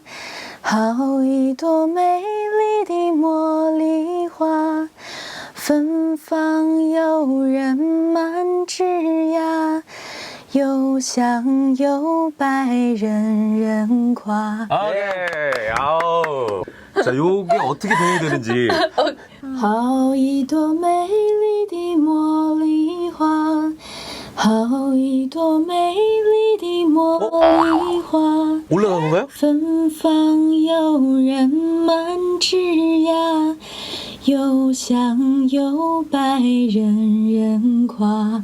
G: 好一朵美丽的茉莉花，芬芳诱人满枝桠，又香又白，人人夸。
E: 오케이. 아우. 자, 요게 어떻게 돼야 되는지.
G: 好一朵美丽的茉莉花，好一朵美丽的茉莉花，
E: 올라간 건가요?
G: 芬芳诱人满枝桠，又香又白，人人夸。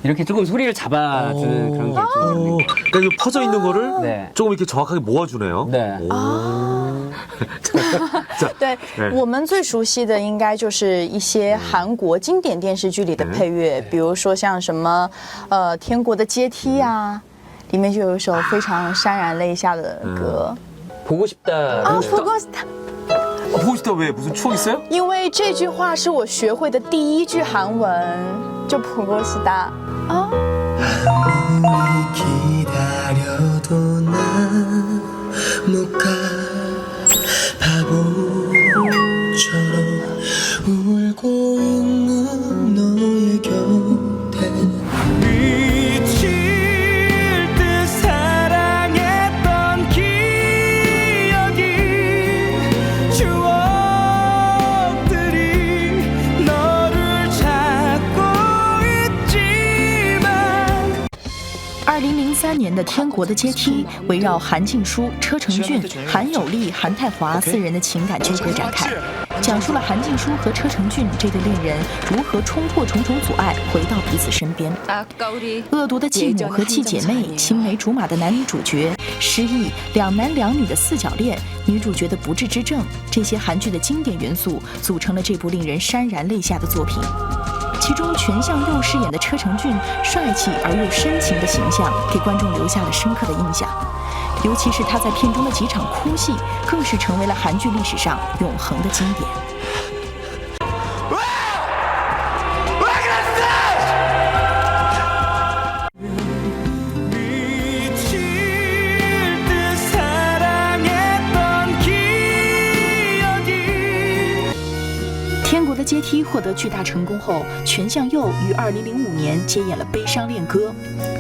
B: 이렇게 조금 소리를 잡아주는 그런 게 좀.
E: 그러니까 이거 퍼져 있는 거를
B: 네.
E: 조금 이렇게 정확하게 모아주네요.
B: 네.
G: 对，我们最熟悉的应该就是一些韩国经典电视剧里的配乐，比如说像什么《天国的阶梯》啊，里面就有一首非常潸然泪下的歌。
B: 보고 싶다.
G: 啊，不过他。
E: 보고 싶다 왜? 무슨 추억 있어요?
G: 因为这句话是我学会的第一句韩文，就보고싶다。 啊。
I: 아무리 기다려도 난 못 가 바보처럼 울고 있는 너의 곁에 미칠 듯 사랑했던 기억이 추억들이 너를 찾고 있지만
A: 2003年的《天国的阶梯》围绕韩静书、车成俊、韩有利、韩泰华四人的情感纠葛展开。讲述了韩静书和车成俊这对恋人如何冲破重重阻碍，回到彼此身边。恶毒的继母和继姐妹，青梅竹马的男女主角，失忆两男两女的四角恋，女主角的不治之症，这些韩剧的经典元素组成了这部令人潸然泪下的作品。其中全相佑饰演的车成俊帅气而又深情的形象，给观众留下了深刻的印象。尤其是他在片中的几场哭戏，更是成为了韩剧历史上永恒的经典。《天国的阶梯》获得巨大成功后，全相佑于2005年接演了《悲伤恋歌》。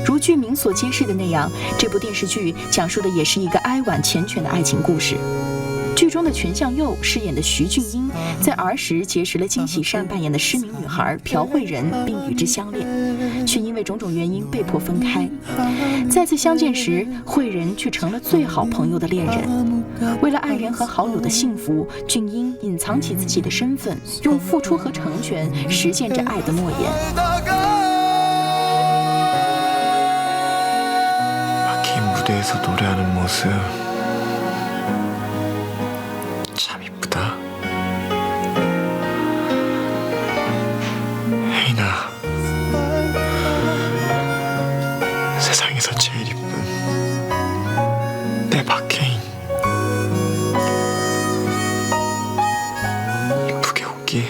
A: 如剧名所揭示的那样，这部电视剧讲述的也是一个哀婉缱绻的爱情故事。剧中的全相佑饰演的徐俊英，在儿时结识了金喜善扮演的失明女孩朴慧仁，并与之相恋，却因为种种原因被迫分开。再次相见时，慧仁却成了最好朋友的恋人。为了爱人和好友的幸福，俊英隐藏起自己的身份，用付出和成全实现着爱的诺言。
I: 무대에서 노래하는 모습 참 이쁘다. 혜인아, 세상에서 제일 이쁜 내 박혜인. 이쁘게 웃기.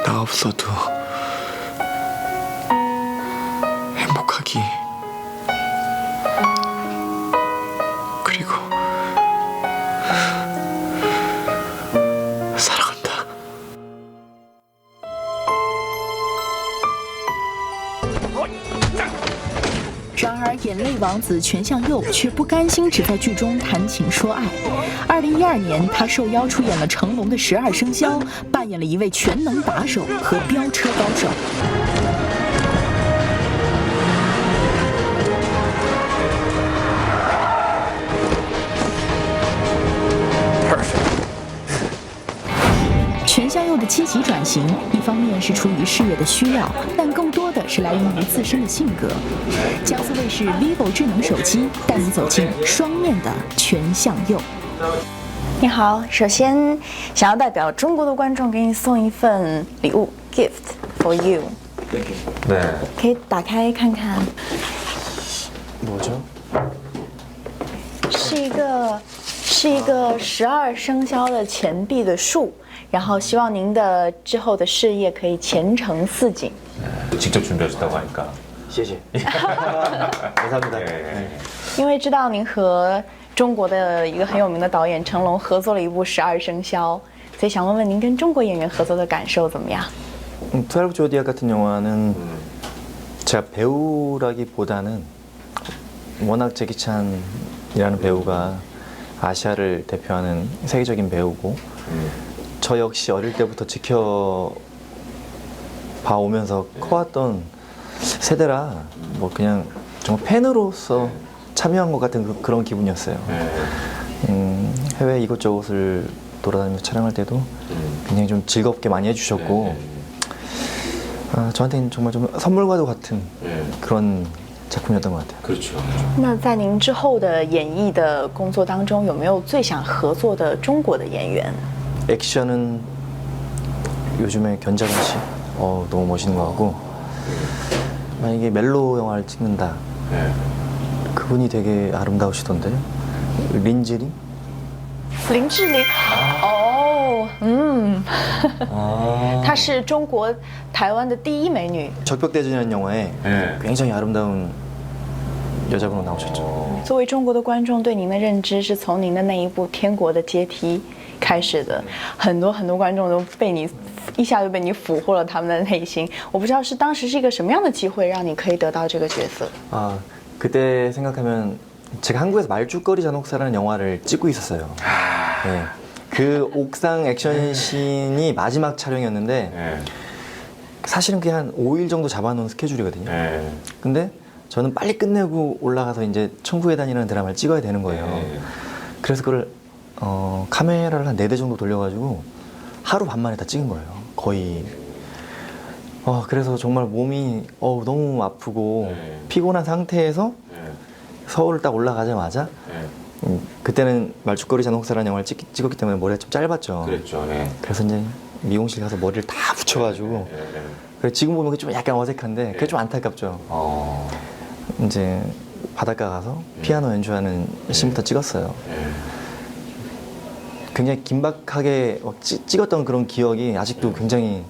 I: 나 없어도 행복하기. 그리고 사랑한다.
A: 然而，眼泪王子全相佑却不甘心只在剧中谈情说爱。2012年，他受邀出演了成龙的《12生肖》，扮演了一位全能打手和飙车高手。 全相佑的积极转型，一方面是出于事业的需要，但更多的是来源于自身的性格。江苏卫视 vivo 智能手机带你走进双面的全相佑。
G: 你好，首先想要代表中国的观众给你送一份礼物 ，gift for you。
E: 对，
G: 可以打开看看。
C: 뭐죠?
G: 是一个12生肖的钱币的树，然后希望您的之后的事业可以前程似锦。
E: 직접 준비하셨다고 하니까.
C: 谢谢. 감사합니다.
G: 因为知道您和中国的一个很有名的导演成龙合作了一部《12生肖》，所以想问问您跟中国演员合作的感受怎么样？
K: 12 조디악 같은 영화는 제가 배우라기보다는 워낙 제키찬이라는 배우가 아시아를 대표하는 세계적인 배우고 저 역시 어릴 때부터 지켜봐 오면서 커왔던 세대라 뭐 그냥 정말 팬으로서 참여한 것 같은 그런 기분이었어요. 해외 이곳저곳을 돌아다니면서 촬영할 때도 굉장히 좀 즐겁게 많이 해주셨고 저한테는 정말 좀 선물과도 같은 그런 작품이었던 것 같아요.
E: 그렇죠.
G: 那在您之后的演艺的工作当中，有没有最想合作的中国的演员？
K: 액션은 요즘에 견자근 씨 너무 멋있는 것 같고 만약에 멜로 영화를 찍는다 그분이 되게 아름다우시던데 린지리?
G: 林志玲哦，她是中国台湾的第一美女。
K: 적벽대전이라는 영화에 굉장히 아름다운 여자분으로 나오셨죠.
G: 作为中国的观众，对您的认知是从您的那一部《天国的阶梯》开始的，很多观众都被你一下就被你俘获了他们的内心。我不知道是当时是一个什么样的机会，让你可以得到这个角色。
K: 그때 생각하면 제가 한국에서 말죽거리 잔혹사라는 영화를 찍고 있었어요. 네. 그 옥상 액션씬이 마지막 촬영이었는데 사실은 그게 한 5일 정도 잡아놓은 스케줄이거든요. 근데 저는 빨리 끝내고 올라가서 이제 천국의 단이라는 드라마를 찍어야 되는 거예요. 그래서 그걸 카메라를 한 4대 정도 돌려가지고 하루 반 만에 다 찍은 거예요. 거의. 그래서 정말 몸이 너무 아프고 피곤한 상태에서 서울을 딱 올라가자마자 그때는 말죽거리 잔혹사라는 영화를 찍었기 때문에 머리가 좀 짧았죠.
E: 그랬죠. 예.
K: 그래서 이제 미용실 가서 머리를 다 붙여가지고 그래서 지금 보면 좀 약간 어색한데 그게 좀 안타깝죠. 이제 바닷가 가서 피아노 연주하는 씬부터 찍었어요. 굉장히 긴박하게 찍었던 그런 기억이 아직도 굉장히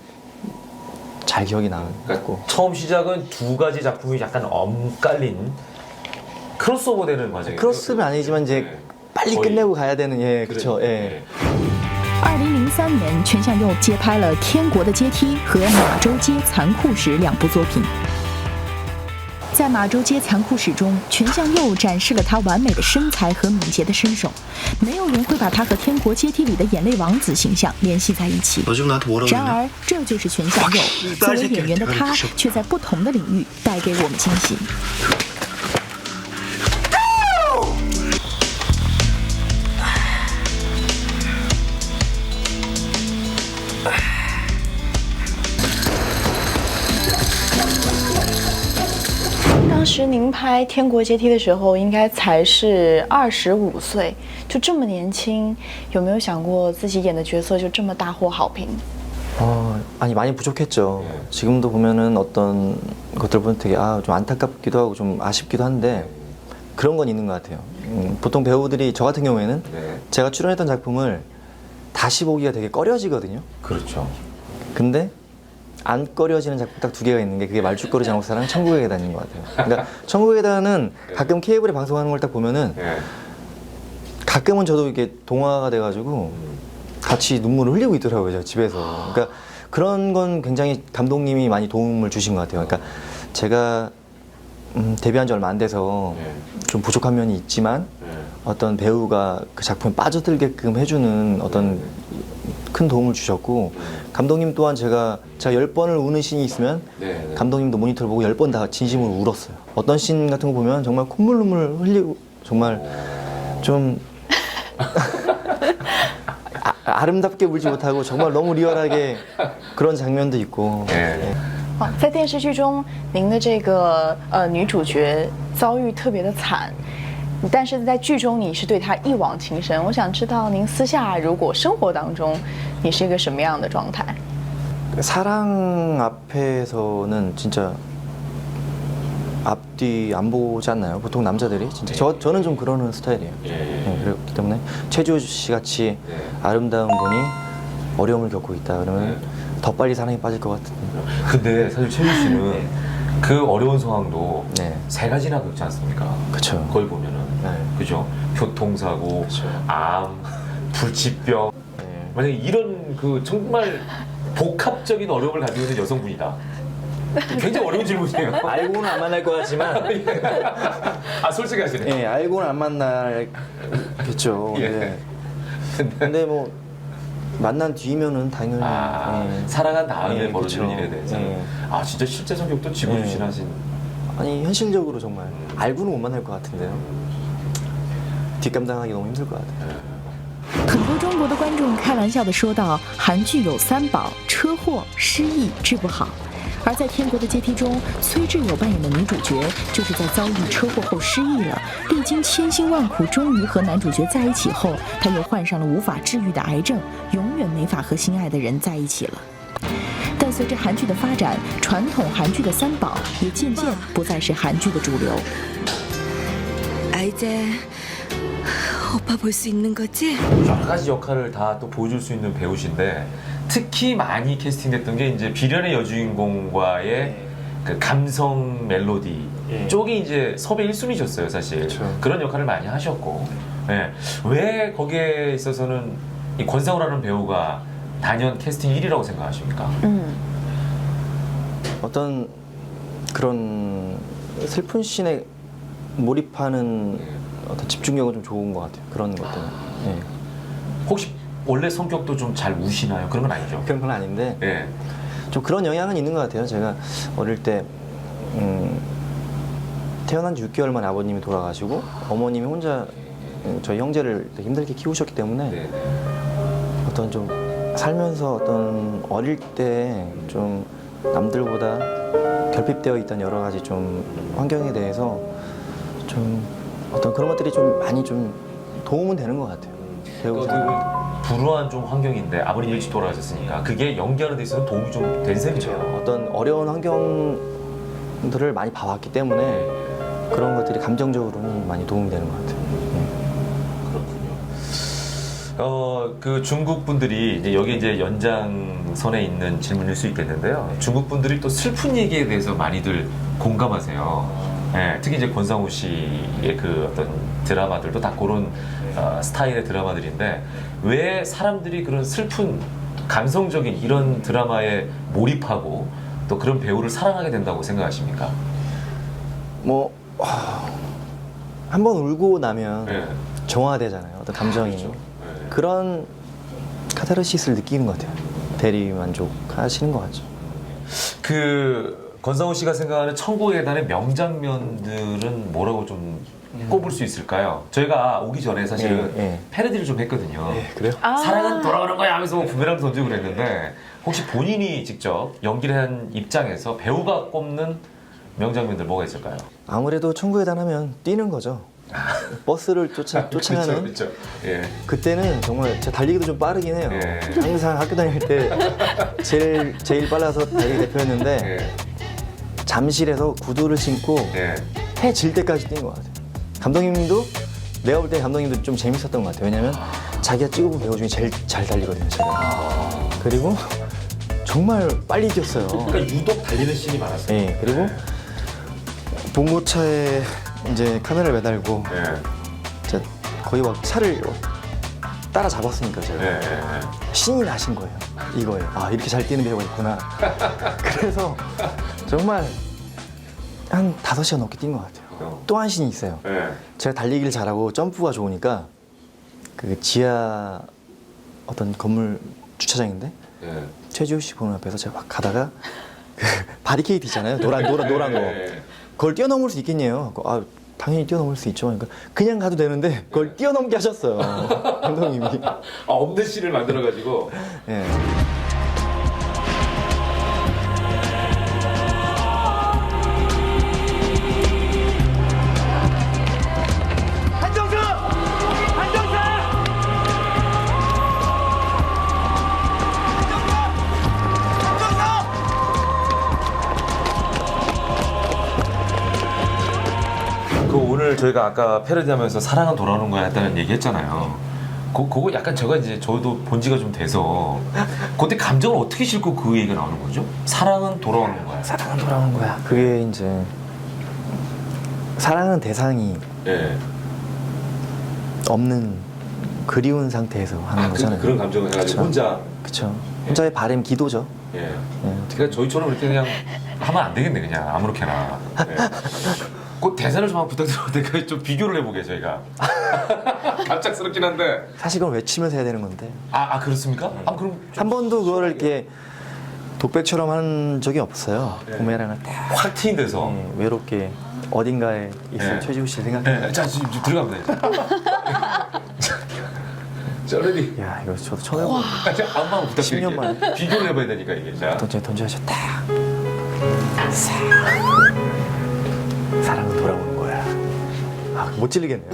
K: 잘 기억이 나고.
E: 그러니까 처음 시작은 두 가지 작품이 약간 엇갈린 크로스오버 되는 과정이에요.
K: 크로스는 아니지만 이제 빨리 끝내고 가야 되는 그렇죠. 예.
A: 2003年，全相佑接拍了《天国的阶梯》和《马州街残酷史》2部作品。在《马州街残酷史》中，全相佑展示了他完美的身材和敏捷的身手，没有人会把他和《天国阶梯》里的眼泪王子形象联系在一起。然而，这就是全相佑。作为演员的他，却在不同的领域带给我们惊喜。
G: 当时您拍《天国阶梯》的时候，应该才是25岁，就这么年轻，有没有想过自己演的角色就这么大获好评？
K: 아니 많이 부족했죠. 지금도 보면은 어떤 것들 보면 되게 좀 안타깝기도 하고 좀 아쉽기도 한데 그런 건 있는 것 같아요. 보통 배우들이 저 같은 경우에는 제가 출연했던 작품을 다시 보기가 되게 꺼려지거든요.
E: 그렇죠.
K: 근데 안 꺼려지는 작품 딱 2개가 있는 게 그게 말죽거리 잔혹사랑 천국의 계단인 것 같아요. 그러니까 천국의 계단은 가끔 케이블에 방송하는 걸 딱 보면은 가끔은 저도 이렇게 동화가 돼가지고 같이 눈물을 흘리고 있더라고요, 제가 집에서. 그러니까 그런 건 굉장히 감독님이 많이 도움을 주신 것 같아요. 그러니까 제가 데뷔한 지 얼마 안 돼서 좀 부족한 면이 있지만 어떤 배우가 그 작품에 빠져들게끔 해주는 어떤 큰 도움을 주셨고 감독님 또한 제가 10번을 우는 씬이 있으면 감독님도 모니터를 보고 10번 다 진심으로 울었어요. 어떤 씬 같은 거 보면 정말 콧물 눈물 흘리고 정말 좀 아름답게 울지 못하고 정말 너무 리얼하게 그런 장면도 있고.
G: 在电视剧中，您的这个女主角遭遇特别的惨，但是在剧中你是对她一往情深。我想知道您私下如果生活当中，你是一个什么样的状态？
K: 사랑 앞에서는 진짜 앞뒤 안 보지 않나요? 보통 남자들이 진짜 저는 좀 그러는 스타일이에요. 그렇기 때문에 최지호 씨 같이 아름다운 분이 어려움을 겪고 있다 그러면 더 빨리 사랑에 빠질 것 같은데.
E: 근데 사실 최지호 씨는 그 어려운 상황도 3가지나 겪지 않습니까?
K: 그렇죠.
E: 그걸 보면은 그죠? 교통사고, 암, 불치병. 만약에 이런 그 정말 복합적인 어려움을 가지고 있는 여성분이다. 굉장히 어려운 질문이에요.
K: 알고는 안 만날 것 같지만.
E: 솔직히 하시네.
K: 예, 알고는 안 만나겠죠. 근데 뭐 만난 뒤면은 당연히
E: 사랑한 다음에 벌어지는 일에 대해서 진짜 실제 성격도 지고주신하신.
K: 아니 현실적으로 정말 알고는 못 만날 것 같은데요. 뒷감당하기 너무 힘들 것 같아요.
A: 很多中国的观众开玩笑地说道：“韩剧有3宝，车祸、失忆、治不好。”而在《天国的阶梯》中，崔智友扮演的女主角就是在遭遇车祸后失忆了，历经千辛万苦，终于和男主角在一起后，她又患上了无法治愈的癌症，永远没法和心爱的人在一起了。但随着韩剧的发展，传统韩剧的3宝也渐渐不再是韩剧的主流。
F: 이제 오빠 볼 수 있는 거지?
E: 여러 가지 역할을 다 또 보여줄 수 있는 배우신데 특히 많이 캐스팅됐던 게 이제 비련의 여주인공과의 그 감성 멜로디 쪽이 이제 섭외 1순위셨어요 사실. 그런 역할을 많이 하셨고 왜 거기에 있어서는 이 권상우라는 배우가 단연 캐스팅 1위라고 생각하십니까?
K: 어떤 그런 슬픈 씬에 몰입하는 어떤 집중력은 좀 좋은 것 같아요. 그런 것 때문에.
E: 혹시 원래 성격도 좀 잘 우시나요? 그런 건 아니죠?
K: 그런 건 아닌데 좀 그런 영향은 있는 것 같아요. 제가 어릴 때 태어난 지 6개월 만에 아버님이 돌아가시고 어머님이 혼자 저희 형제를 되게 힘들게 키우셨기 때문에 어떤 좀 살면서 어떤 어릴 때 좀 남들보다 결핍되어 있던 여러 가지 좀 환경에 대해서 좀 어떤 그런 것들이 좀 많이 좀 도움은 되는 것 같아요. 배우고
E: 불우한 좀 환경인데 아버님 일찍 돌아가셨으니까 그게 연기하는 데 있어서 도움이 좀 된 셈이죠.
K: 어떤 어려운 환경들을 많이 봐왔기 때문에 그런 것들이 감정적으로는 많이 도움이 되는 것 같아요.
E: 그 중국 분들이 이제 여기 이제 연장선에 있는 질문일 수 있겠는데요. 중국 분들이 또 슬픈 얘기에 대해서 많이들 공감하세요. 예, 특히 이제 권상우 씨의 그 어떤 드라마들도 다 그런 스타일의 드라마들인데 왜 사람들이 그런 슬픈 감성적인 이런 드라마에 몰입하고 또 그런 배우를 사랑하게 된다고 생각하십니까?
K: 뭐 한번 울고 나면 정화되잖아요. 어떤 감정이. 그런 카타르시스를 느끼는 것 같아요. 대리 만족하시는 것 같죠.
E: 그 권상우 씨가 생각하는 천국의 계단의 명장면들은 뭐라고 좀 꼽을 수 있을까요? 저희가 오기 전에 사실은 패러디를 좀 했거든요.
K: 그래요?
E: 사랑은 돌아오는 거야 하면서 부메랑 던지고 그랬는데 혹시 본인이 직접 연기를 한 입장에서 배우가 꼽는 명장면들 뭐가 있을까요?
K: 아무래도 천국의 계단 하면 뛰는 거죠. 버스를 쫓아가는.
E: 그렇죠. 예.
K: 그때는 정말 제가 달리기도 좀 빠르긴 해요. 항상 학교 다닐 때 제일 빨라서 달리기 대표였는데 잠실에서 구두를 신고 해 질 때까지 뛴 것 같아요. 감독님도 내가 볼 때 감독님도 좀 재밌었던 것 같아요. 왜냐면 자기가 찍어본 배우 중에 제일 잘 달리거든요. 제가. 그리고 정말 빨리 뛰었어요.
E: 그러니까 유독 달리는 씬이 많았어요.
K: 네, 그리고 봉고차에 이제 카메라를 매달고 제가 거의 막 차를 따라 잡았으니까 제가 신이 나신 거예요. 이거예요. 아, 이렇게 잘 뛰는 배우가 있구나. 그래서 정말 한 5시간 넘게 뛴 것 같아요. 또 한 신이 있어요. 제가 달리기를 잘하고 점프가 좋으니까 그 지하 어떤 건물 주차장인데 최지우 씨 보는 앞에서 제가 막 가다가 그 바리케이트 있잖아요. 노란 거. 그걸 뛰어넘을 수 있겠냐요. 아, 당연히 뛰어넘을 수 있죠. 그러니까 그냥 가도 되는데 그걸 뛰어넘게 하셨어요. 감독님이.
E: 없는 씬을 만들어가지고.
K: 예.
E: 오늘 저희가 아까 패러디하면서 사랑은 돌아오는 거야 했다는 얘기 했잖아요. 그거 약간 저도 본 지가 좀 돼서 그때 감정을 어떻게 싣고 그 얘기가 나오는 거죠? 사랑은 돌아오는 거야.
K: 사랑은 돌아오는 거야. 그게 이제 사랑은 대상이 없는 그리운 상태에서 하는 거잖아요.
E: 그런 감정을 해가지고 혼자.
K: 그렇죠. 혼자의 바램 기도죠.
E: 그러니까 저희처럼 이렇게 그냥 하면 안 되겠네 그냥 아무렇게나. 그 대사를 좀 한번 부탁드려도 될까요? 좀 비교를 해보게 저희가. 갑작스럽긴 한데.
K: 사실 그건 외치면서 해야 되는 건데.
E: 그렇습니까? 그럼
K: 한 번도 그거를 이렇게 독백처럼 한 적이 없어요. 부메랑을
E: 확 트인 데서
K: 외롭게 어딘가에 있을 최지우 씨 생각해.
E: 자 지금 들어가면 돼. 자, 레디.
K: 야, 이거 저도 처음 해보는
E: 한번 부탁드릴게요.
K: 10년 만에.
E: 비교를 해봐야 되니까 이게. 자.
K: 던져야죠. 딱. 사랑은 돌아오는 거야. 못 찔리겠네요.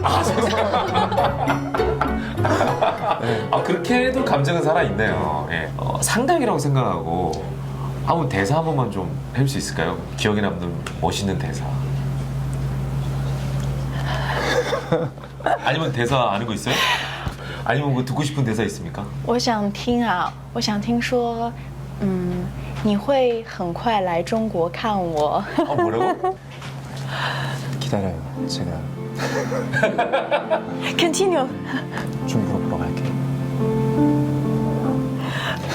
E: 그렇게 해도 감정은 살아있네요. 상당이라고 생각하고 한번 대사 한 번만 좀 해줄 수 있을까요? 기억에 남는 멋있는 대사. 아니면 대사 아는 거 있어요? 아니면 뭐 듣고 싶은 대사 있습니까?
G: 我想听说你会很快来中国看我
E: 뭐라고?
K: 기다려요. 제가
G: Continue
K: 중국으로 보러 갈게요.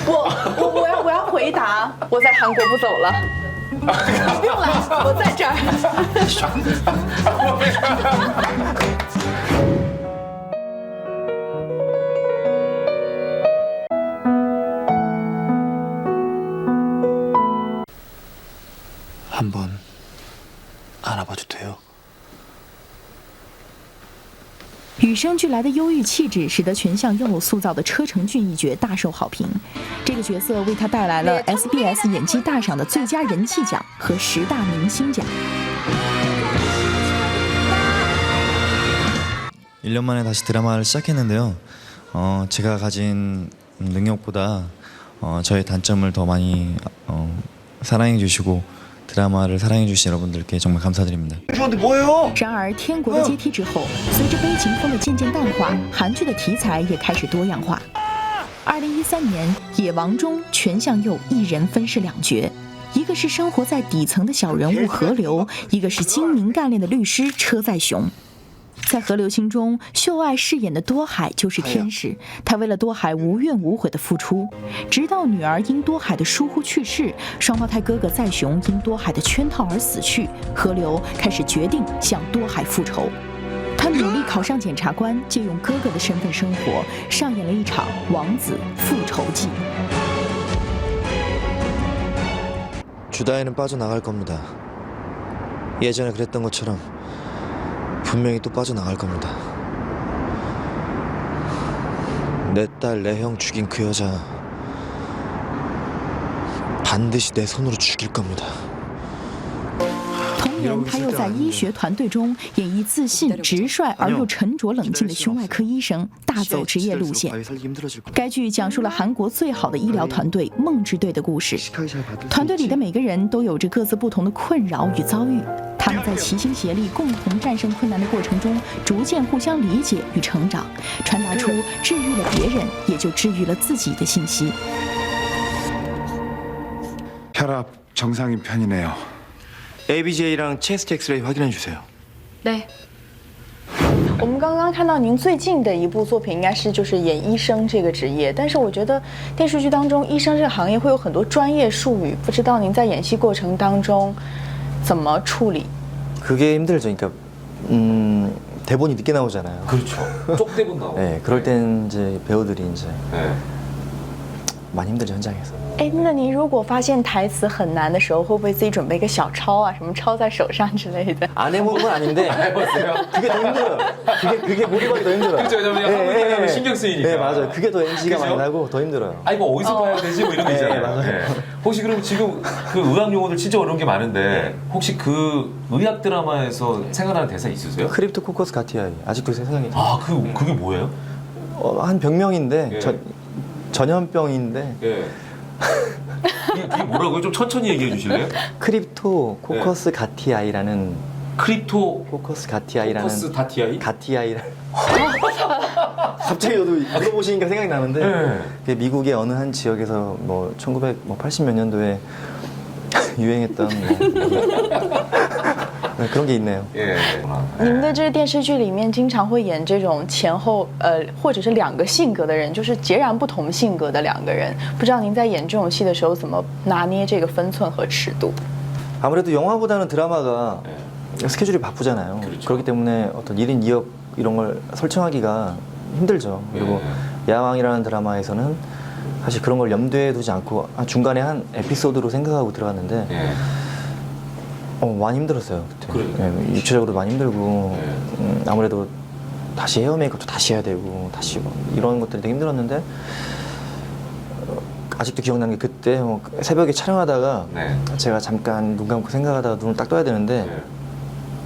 G: 我要回答我在韩国不走了不用了我在这儿
K: 한번 알아봐도 돼요?
A: 与生俱来的忧郁气质使得全相佑塑造的车成俊一角大受好评。这个角色为他带来了 SBS 演技大赏的最佳人气奖和10大明星奖。
L: 1년 만에 다시 드라마를 시작했는데요. 제가 가진 능력보다 저의 단점을 더 많이 사랑해 주시고 드라마를 사랑해 주신 여러분들께 정말 감사드립니다.
A: 然而，《天国的阶梯》之后，随着悲情风的渐渐淡化，韩剧的题材也开始多样化。2013年，《野王》中全相佑一人分饰2角，一个是生活在底层的小人物河流，一个是精明干练的律师车载雄。 在河流心中，秀爱饰演的多海就是天使，他为了多海无怨无悔的付出，直到女儿因多海的疏忽去世，双胞胎哥哥在雄因多海的圈套而死去，河流开始决定向多海复仇。他努力考上检察官，借用哥哥的身份生活，上演了一场王子复仇记。
L: 주다이는 빠져나갈 겁니다. 예전에 그랬던 것처럼 분명히 또 빠져나갈 겁니다. 내 딸, 내 형 죽인 그 여자 반드시 내 손으로 죽일 겁니다.
A: 同年，他又在医学团队中演绎自信、直率而又沉着冷静的胸外科医生，大走职业路线。该剧讲述了韩国最好的医疗团队梦之队的故事。团队里的每个人都有着各自不同的困扰与遭遇，他们在齐心协力、共同战胜困难的过程中，逐渐互相理解与成长，传达出治愈了别人，也就治愈了自己的信息。
M: 혈압 정상인 편이네요.
K: ABGA랑 체스트 엑스레이 확인해 주세요.
J: 对。
G: 我们刚刚看到您最近的一部作品，应该是就是演医生这个职业。但是我觉得电视剧当中，医生这个行业会有很多专业术语，不知道您在演戏过程当中怎么处理？
K: 그게 힘들죠. 그러니까 대본이 늦게 나오잖아요.
E: 그렇죠. 쪽대본 나오고.
K: 네, 그럴 땐 이제 배우들이 이제 많이 힘들죠 현장에서.
G: 哎，那您如果发现台词很难的时候，会不会自己准备个小抄啊，什么抄在手上之类的？
K: 안 해본 건 아닌데 그게 더 힘들어요. 그게 몰입하기 더 힘들어요.
E: 그렇죠. 왜냐면 한국 신경 쓰이니까.
K: 네, 맞아요. 그게 더 NG가 많이 나고 더 힘들어요.
E: 아니 뭐 어디서 봐야 되지 뭐 이런 거 있잖아요.
K: 맞아요.
E: 네. 혹시 그럼 지금 그 의학 용어들 진짜 어려운 게 많은데 혹시 그 의학 드라마에서 생각나는 대사 있으세요?
K: 크립토코커스 가티아이 아직도 생각이 나요.
E: 아, 그게 뭐예요?
K: 한 병명인데
E: 예.
K: 전염병인데.
E: 예. 그게 뭐라고요? 좀 천천히 얘기해 주실래요?
K: 크립토코커스 가티아이라는 크립토코커스 가티아이라는
E: 코커스 다티아이?
K: 가티아이라는 갑자기 저도 물어보시니까 생각이 나는데 그게 미국의 어느 한 지역에서 뭐 1980몇 년도에 유행했던 그런 게 있네요.
G: 你们在这个电视剧里面经常会演这种前后或者是2个性格的人，就是截然不同性格的2个人。不知道您在演这种戏的时候怎么拿捏这个分寸和尺度？
K: 아무래도 영화보다는 드라마가 스케줄이 바쁘잖아요. 그렇기 때문에 어떤 1인 2역 이런 걸 설정하기가 힘들죠. 그리고 야왕이라는 드라마에서는 사실 그런 걸 염두에 두지 않고 중간에 한 에피소드로 생각하고 들어갔는데 많이 힘들었어요. 그때. 육체적으로 많이 힘들고 아무래도 다시 헤어 메이크업도 다시 해야 되고 다시 뭐 이런 것들이 되게 힘들었는데 아직도 기억나는 게 그때 새벽에 촬영하다가 제가 잠깐 눈 감고 생각하다가 눈을 딱 떠야 되는데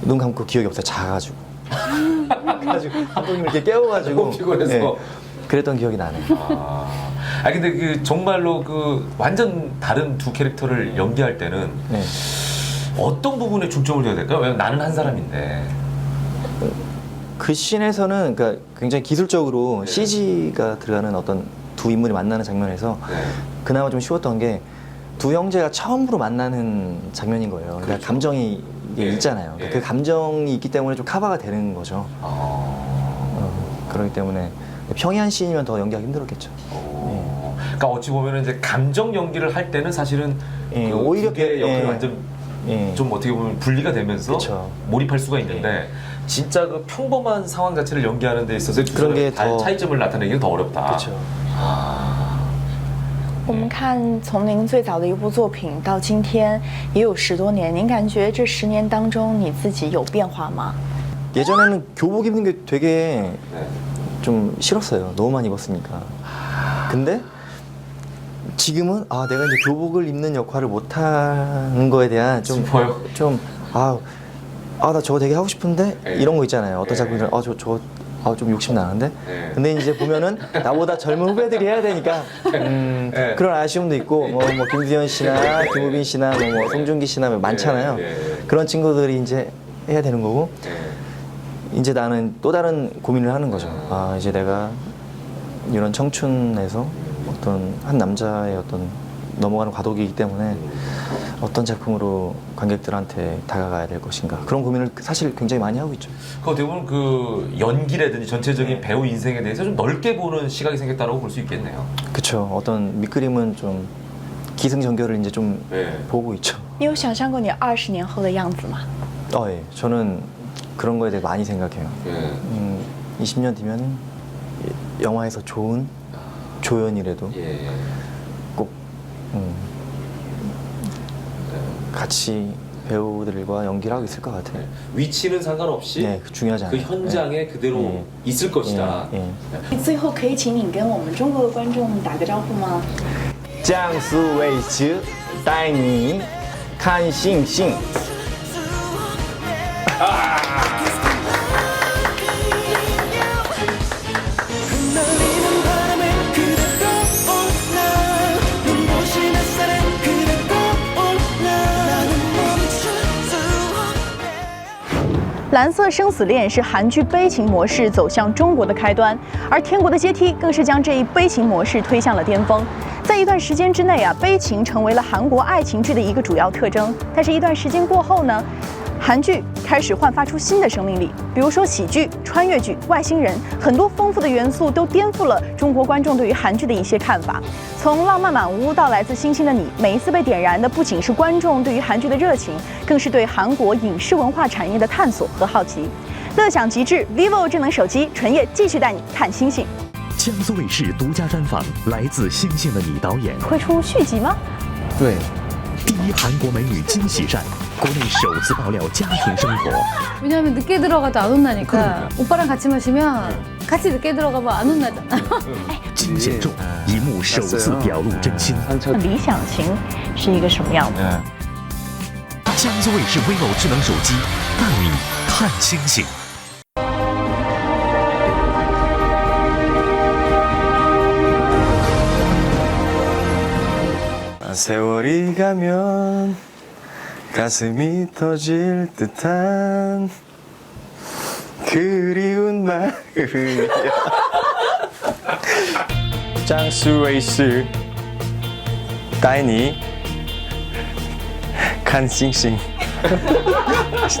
K: 눈 감고 기억이 없어요. 자가지고 그래가지고 감독님 이렇게 깨워가지고
E: 피곤해서
K: 그랬던 기억이 나네요.
E: 아 근데 그 정말로 그 완전 다른 두 캐릭터를 연기할 때는 어떤 부분에 중점을 둬야 될까요? 왜냐면 나는 한 사람인데.
K: 그 씬에서는 그러니까 굉장히 기술적으로 CG가 들어가는 어떤 두 인물이 만나는 장면에서 그나마 좀 쉬웠던 게 두 형제가 처음으로 만나는 장면인 거예요. 그러니까 그렇죠. 감정이 있잖아요. 그 감정이 있기 때문에 좀 커버가 되는 거죠. 그렇기 때문에 평이한 씬이면 더 연기하기 힘들었겠죠.
E: 그러니까 어찌 보면 이제 감정 연기를 할 때는 사실은 그
K: 오히려
E: 역할이 완전 좀 어떻게 보면 분리가 되면서 몰입할 수가 있는데 진짜 그 평범한 상황 자체를 연기하는 데 있어서 그런 게 더 차이점을 나타내기는 더 어렵다.
K: 그렇죠.
G: 我们看从您最早的一部作品到今天也有10多年，您感觉这10年当中你自己有变化吗？
K: 예전에는 교복 입는 게 되게 좀 싫었어요. 너무 많이 입었으니까. 근데 지금은 내가 이제 교복을 입는 역할을 못하는 거에 대한 나 저거 되게 하고 싶은데 이런 거 있잖아요. 어떤 작품들은 좀 욕심 나는데. 근데 이제 보면은 나보다 젊은 후배들이 해야 되니까 그런 아쉬움도 있고 뭐 김두현 씨나 김우빈 씨나 뭐 송중기 씨나 많잖아요. 그런 친구들이 이제 해야 되는 거고 이제 나는 또 다른 고민을 하는 거죠. 이제 내가 이런 청춘에서 어떤 한 남자의 어떤 넘어가는 과도기이기 때문에 어떤 작품으로 관객들한테 다가가야 될 것인가 그런 고민을 사실 굉장히 많이 하고 있죠.
E: 그 어떻게 보면 그 연기라든지 전체적인 배우 인생에 대해서 좀 넓게 보는 시각이 생겼다고 볼 수 있겠네요.
K: 그렇죠. 어떤 밑그림은 좀 기승전결을 이제 좀 보고 있죠.
G: 你有想象过你20年后的样子吗？
K: 예. 저는 그런 거에 대해 많이 생각해요. 20년 뒤면 영화에서 좋은 조연이라도 꼭 같이 배우들과 연기를 하고 있을 것 같아요.
E: 위치는 상관없이
K: 중요하지 않아요.
E: 그 현장에 그대로 있을 것이다.
G: 最后可以请你跟我们中国的观众打个招呼吗？
K: 江苏卫视带你看星星。
G: 蓝色生死恋是韩剧悲情模式走向中国的开端，而《天国的阶梯》更是将这一悲情模式推向了巅峰。在一段时间之内悲情成为了韩国爱情剧的一个主要特征。但是，一段时间过后呢，韩剧开始焕发出新的生命力，比如说喜剧、穿越剧、外星人，很多丰富的元素都颠覆了中国观众对于韩剧的一些看法。从《浪漫满屋》到《来自星星的你》，每一次被点燃的不仅是观众对于韩剧的热情，更是对韩国影视文化产业的探索和好奇。乐享极致 vivo 智能手机，纯叶继续带你看星星。
N: 江苏卫视独家专访《来自星星的你》导演，
G: 会出续集吗？
K: 对。
N: 第一韩国美女金喜善，国内首次爆料家庭生活。
J: 왜냐면 늦게 들어가도 안 혼나니까 오빠랑 같이 마시면 같이 늦게 들어가면 안 혼나잖아.
N: 金贤重一幕首次表露真心。
G: 理想型是一个什么样子？
N: 江苏卫视 vivo 智能手机，带你看星星。
C: 세월이 가면 가슴이 터질 듯한 그리운 마음이야. 江苏卫视带你看星星。다시.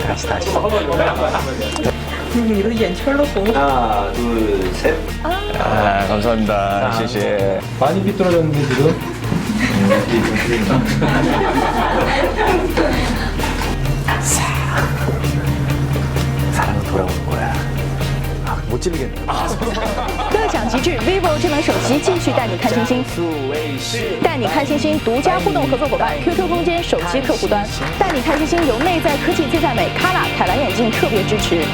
F: 你的眼圈都红了。
B: 하나, 둘, 셋.
C: 감사합니다. 谢谢.
B: 많이 삐뚤어졌는데 지금.
K: 사랑은 돌아오는 거야. 못 찌르겠네.
G: 乐享极致 vivo 智能手机继续带你看星星。带你看星星独家互动合作伙伴 QQ 空间手机客户端。带你看星星由内在科技自在美 Kala 凯蓝眼镜特别支持。